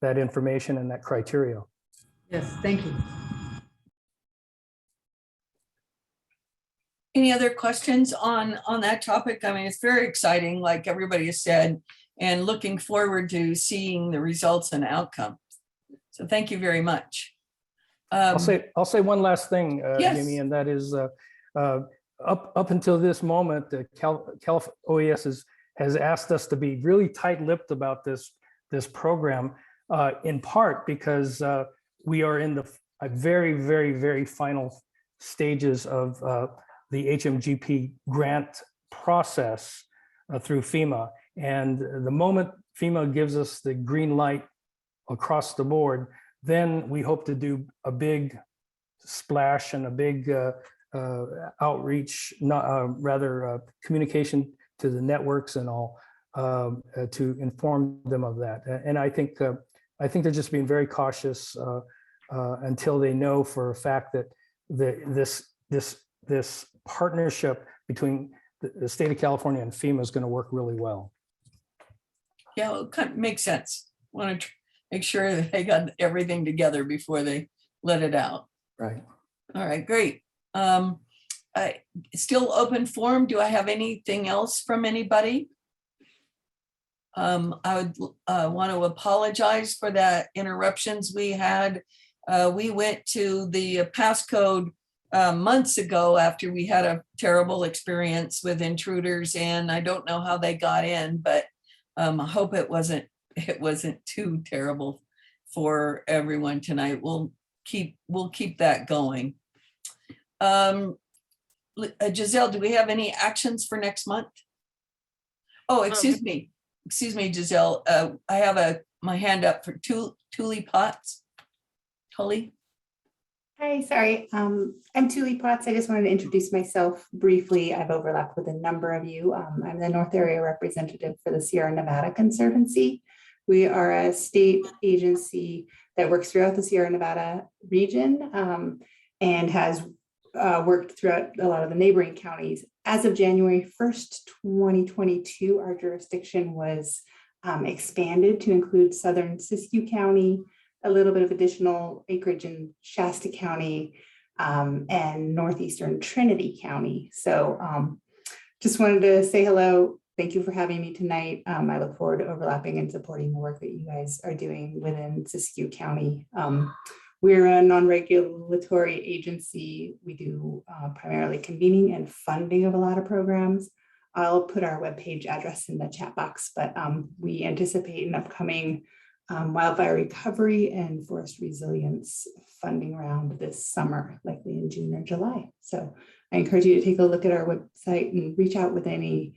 that information and that criteria. Yes, thank you. Any other questions on that topic? I mean, it's very exciting, like everybody has said, and looking forward to seeing the results and outcome. So thank you very much. I'll say one last thing, yes. Jimmy, and that is up until this moment, the OES has asked us to be really tight-lipped about this program, in part because we are in the very, very, very final stages of the HMGP grant process through FEMA. And the moment FEMA gives us the green light across the board, then we hope to do a big splash and a big outreach, communication to the networks and all, to inform them of that. And I think they're just being very cautious until they know for a fact that this partnership between the state of California and FEMA is going to work really well. Yeah, it kind of makes sense. Want to make sure that they got everything together before they let it out. Right. All right, great. Still open forum. Do I have anything else from anybody? I would want to apologize for the interruptions we had. We went to the passcode months ago after we had a terrible experience with intruders, and I don't know how they got in, but I hope it wasn't too terrible for everyone tonight. We'll keep that going. Giselle, do we have any actions for next month? Oh, excuse me, Giselle. I have my hand up for Thule Potts. Tully. Hi, sorry. I'm Thule Potts. I just wanted to introduce myself briefly. I've overlapped with a number of you. I'm the North Area representative for the Sierra Nevada Conservancy. We are a state agency that works throughout the Sierra Nevada region and has worked throughout a lot of the neighboring counties. As of January 1st, 2022, our jurisdiction was expanded to include southern Siskiyou County, a little bit of additional acreage in Shasta County, and northeastern Trinity County. So just wanted to say hello. Thank you for having me tonight. I look forward to overlapping and supporting the work that you guys are doing within Siskiyou County. We're a non-regulatory agency. We do primarily convening and funding of a lot of programs. I'll put our webpage address in the chat box, but we anticipate an upcoming wildfire recovery and forest resilience funding round this summer, likely in June or July. So I encourage you to take a look at our website and reach out with any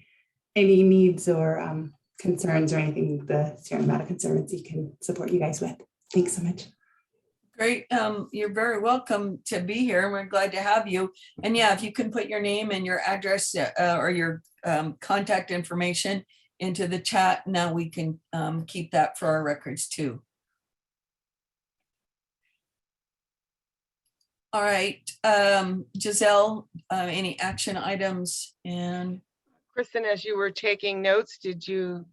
needs or concerns or anything the Sierra Nevada Conservancy can support you guys with. Thanks so much. Great. You're very welcome to be here, and we're glad to have you. And yeah, if you can put your name and your address or your contact information into the chat, now we can keep that for our records too. All right, Giselle, any action items? And Kristen, as you were taking notes, did you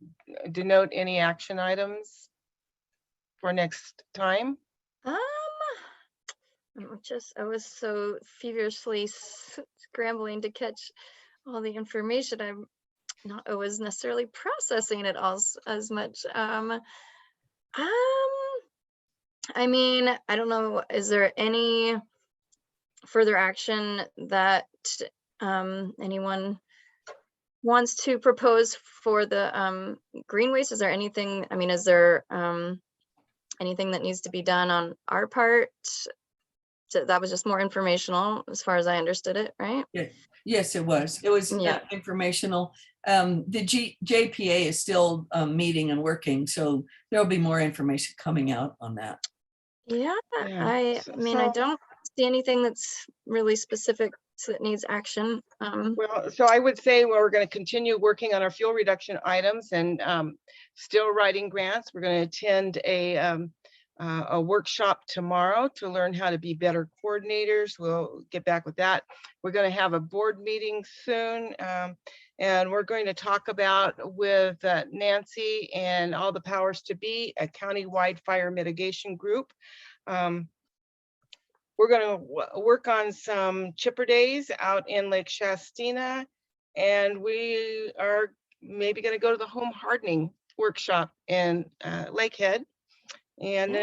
denote any action items for next time? I was so feverishly scrambling to catch all the information. I'm not always necessarily processing it all as much. I mean, I don't know, is there any further action that anyone wants to propose for the green waste? Is there anything, I mean, is there anything that needs to be done on our part? So that was just more informational as far as I understood it, right? Yeah. Yes, it was. It was informational. the JPA is still meeting and working, so there'll be more information coming out on that. Yeah, Yeah. I mean, I So- don't see anything that's really specific that needs action. Well, so I would say we're going to continue working on our fuel reduction items and still writing grants. We're going to attend a workshop tomorrow to learn how to be better coordinators. We'll get back with that. We're going to have a board meeting soon. And we're going to talk about with Nancy and all the powers to be, a county-wide fire mitigation group. We're going to work on some chipper days out in Lake Shastina, and we are maybe going to go to the home hardening workshop in Lakehead. And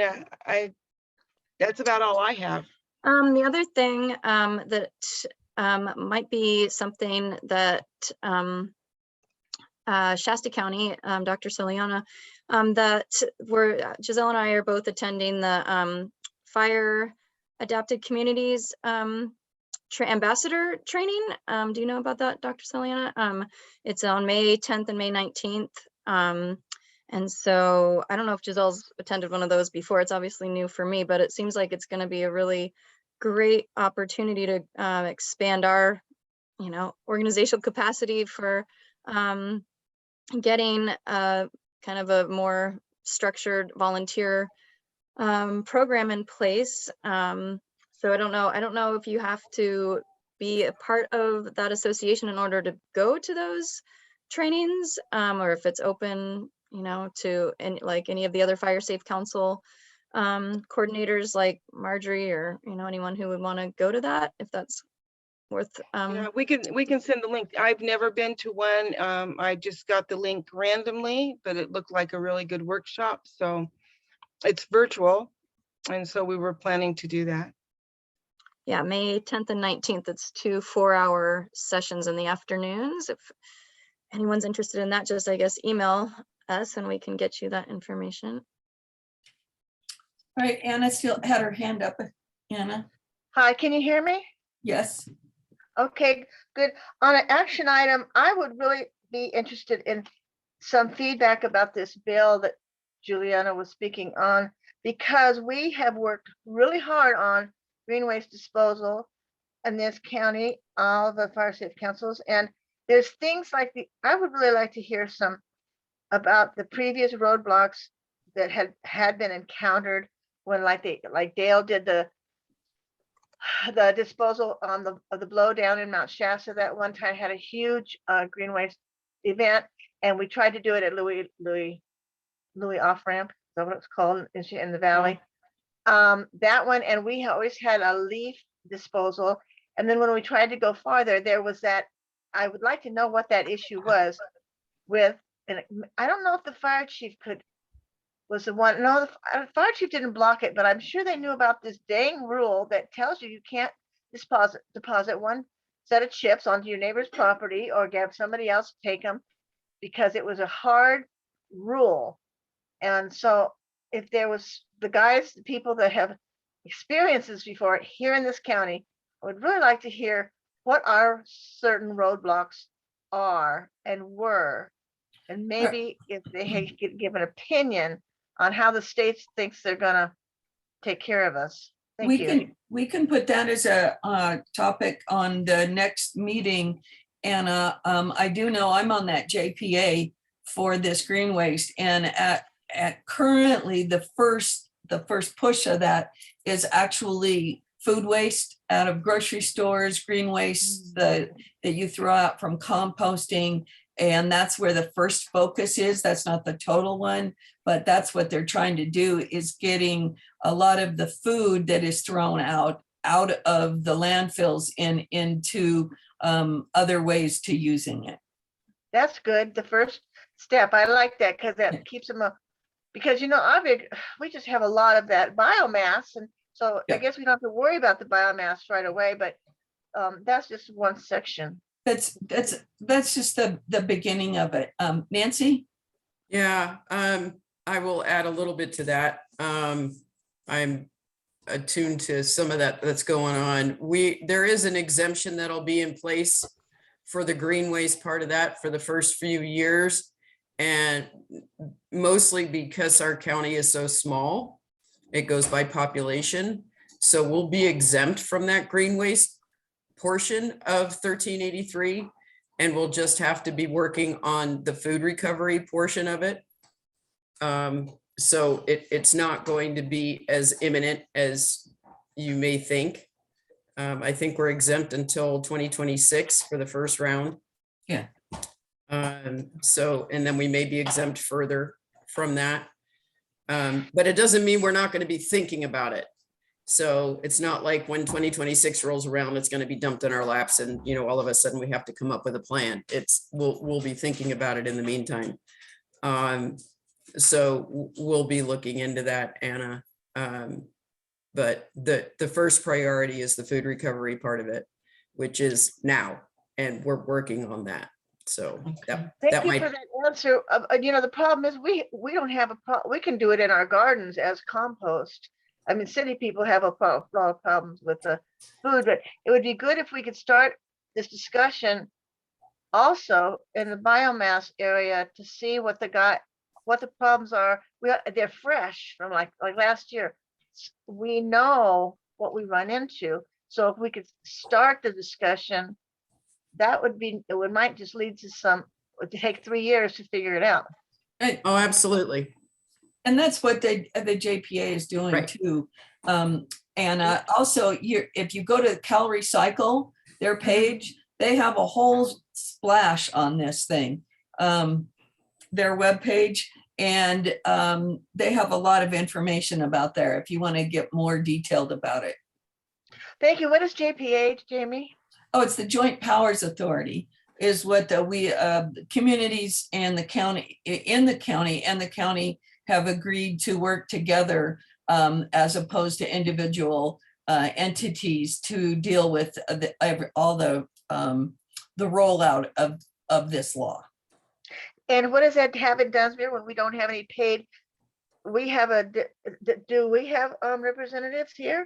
that's about all I have. The other thing that might be something that Shasta County, Dr. Soliana, that Giselle and I are both attending the fire adapted communities ambassador training. Do you know about that, Dr. Soliana? It's on May 10th and May 19th. And so I don't know if Giselle's attended one of those before. It's obviously new for me, but it seems like it's going to be a really great opportunity to expand our, organizational capacity for getting kind of a more structured volunteer program in place. So I don't know if you have to be a part of that association in order to go to those trainings, or if it's open, to any of the other Fire Safe Council coordinators like Marjorie or anyone who would want to go to that, if that's worth. Yeah, we can send the link. I've never been to one. I just got the link randomly, but it looked like a really good workshop. So it's virtual, and so we were planning to do that. Yeah, May 10th and 19th. It's 2 4-hour sessions in the afternoons. If anyone's interested in that, just I guess email us and we can get you that information. All right, Anna still had her hand up. Anna? Hi, can you hear me? Yes. Okay, good. On an action item, I would really be interested in some feedback about this bill that Juliana was speaking on, because we have worked really hard on green waste disposal in this county, all the fire safe councils, and there's things like I would really like to hear some about the previous roadblocks that had been encountered when like Dale did the disposal on the blow down in Mount Shasta. That one time had a huge green waste event, and we tried to do it at Louis off ramp. Is that what it's called in the valley? That one, and we always had a leaf disposal. And then when we tried to go farther, there was that. I would like to know what that issue was with, and I don't know if the fire chief was the one. No, the fire chief didn't block it, but I'm sure they knew about this dang rule that tells you can't deposit one set of chips onto your neighbor's property or have somebody else take them, because it was a hard rule. And so if there was the people that have experienced this before here in this county, I would really like to hear what our certain roadblocks are and were, and maybe if they could give an opinion on how the state thinks they're gonna take care of us. Thank you. We can put that as a topic on the next meeting. Anna, I do know I'm on that JPA for this green waste, and at currently the first push of that is actually food waste out of grocery stores, green waste that you throw out from composting. And that's where the first focus is. That's not the total one, but that's what they're trying to do, is getting a lot of the food that is thrown out of the landfills and into other ways to using it. That's good. The first step. I like that, because that keeps them up. Because we just have a lot of that biomass, and so I guess we don't have to worry about the biomass right away. But that's just one section. That's just the beginning of it. Nancy? Yeah, I will add a little bit to that. I'm attuned to some of that's going on. There is an exemption that'll be in place for the green waste part of that for the first few years. And mostly because our county is so small, it goes by population. So we'll be exempt from that green waste portion of 1383. And we'll just have to be working on the food recovery portion of it. So it's not going to be as imminent as you may think. I think we're exempt until 2026 for the first round. Yeah. So, and then we may be exempt further from that. But it doesn't mean we're not going to be thinking about it. So it's not like when 2026 rolls around, it's going to be dumped in our laps and, you know, all of a sudden we have to come up with a plan. We'll be thinking about it in the meantime. So we'll be looking into that, Anna. But the first priority is the food recovery part of it, which is now, and we're working on that. So that Thank you might. for that answer. You know, the problem is we don't have we can do it in our gardens as compost. I mean, city people have a lot of problems with the food, but it would be good if we could start this discussion also in the biomass area to see what the problems are. They're fresh from like last year. We know what we run into. So if we could start the discussion, that would be, it might just lead to it would take 3 years to figure it out. Oh, absolutely. And that's what the JPA is doing Right. too. And also, if you go to Cal Recycle, their page, they have a whole splash on this thing, their webpage, and they have a lot of information about there if you want to get more detailed about it. Thank you. What is JPA, Jamie? Oh, it's the Joint Powers Authority, is what we communities and the county and the county have agreed to work together as opposed to individual entities to deal with all the rollout of this law. And what does that have in Dunsmere when we don't have any paid? We have do we have representatives here?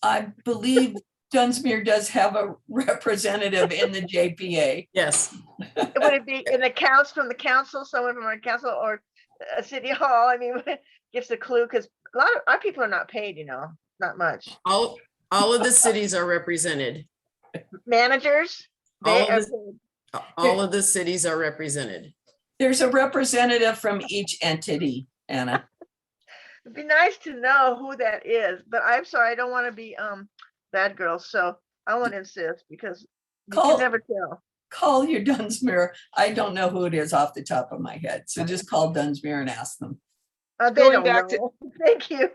I believe Dunsmere does have a representative in the JPA. Yes. Would it be in the from the council, someone from our council, or a city hall? I mean, gives a clue, because a lot of our people are not paid, you know, not much. All of the cities are represented. Managers, all of the cities are represented. There's a representative from each entity, Anna. It'd be nice to know who that is, but I'm sorry, I don't want to be bad girl, so I want to insist, because you can never tell. Call your Dunsmere. I don't know who it is off the top of my head, so just call Dunsmere and ask them. They don't know. Thank you.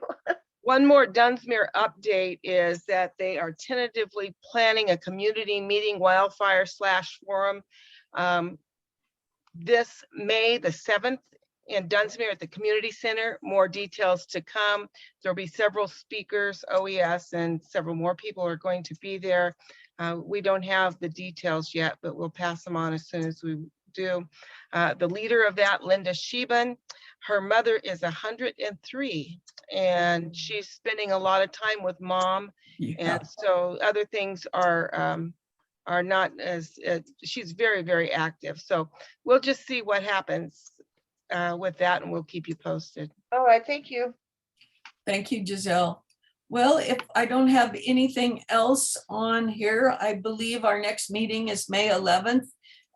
One more Dunsmere update is that they are tentatively planning a community meeting wildfire/forum this May the 7th in Dunsmere at the community center. More details to come. There'll be several speakers, OES, and several more people are going to be there. We don't have the details yet, but we'll pass them on as soon as we do. The leader of that, Linda Sheben, her mother is 103 and she's spending a lot of time with mom. Yeah. And so other things are not as, she's very, very active. So we'll just see what happens with that, and we'll keep you posted. All right, thank you. Thank you, Giselle. Well, if I don't have anything else on here, I believe our next meeting is May 11th.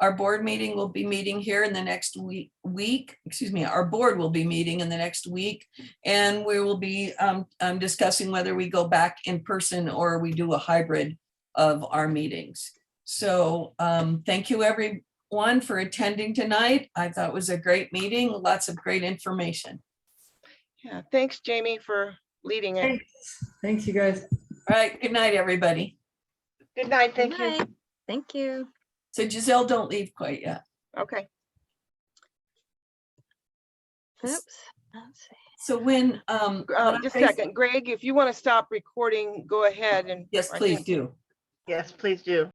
Our board meeting will be meeting here in the next week. Excuse me, our board will be meeting in the next week, and we will be discussing whether we go back in person or we do a hybrid of our meetings. So thank you everyone for attending tonight. I thought it was a great meeting, lots of great information. Yeah, thanks Jamie for leading it. Thanks you guys. All right, good night, everybody. Good night, thank you. Thank you. So Giselle, don't leave quite yet. Okay. Oops. Let's see. So when just a second, Greg, if you want to stop recording, go ahead and yes, please do. Yes, please do.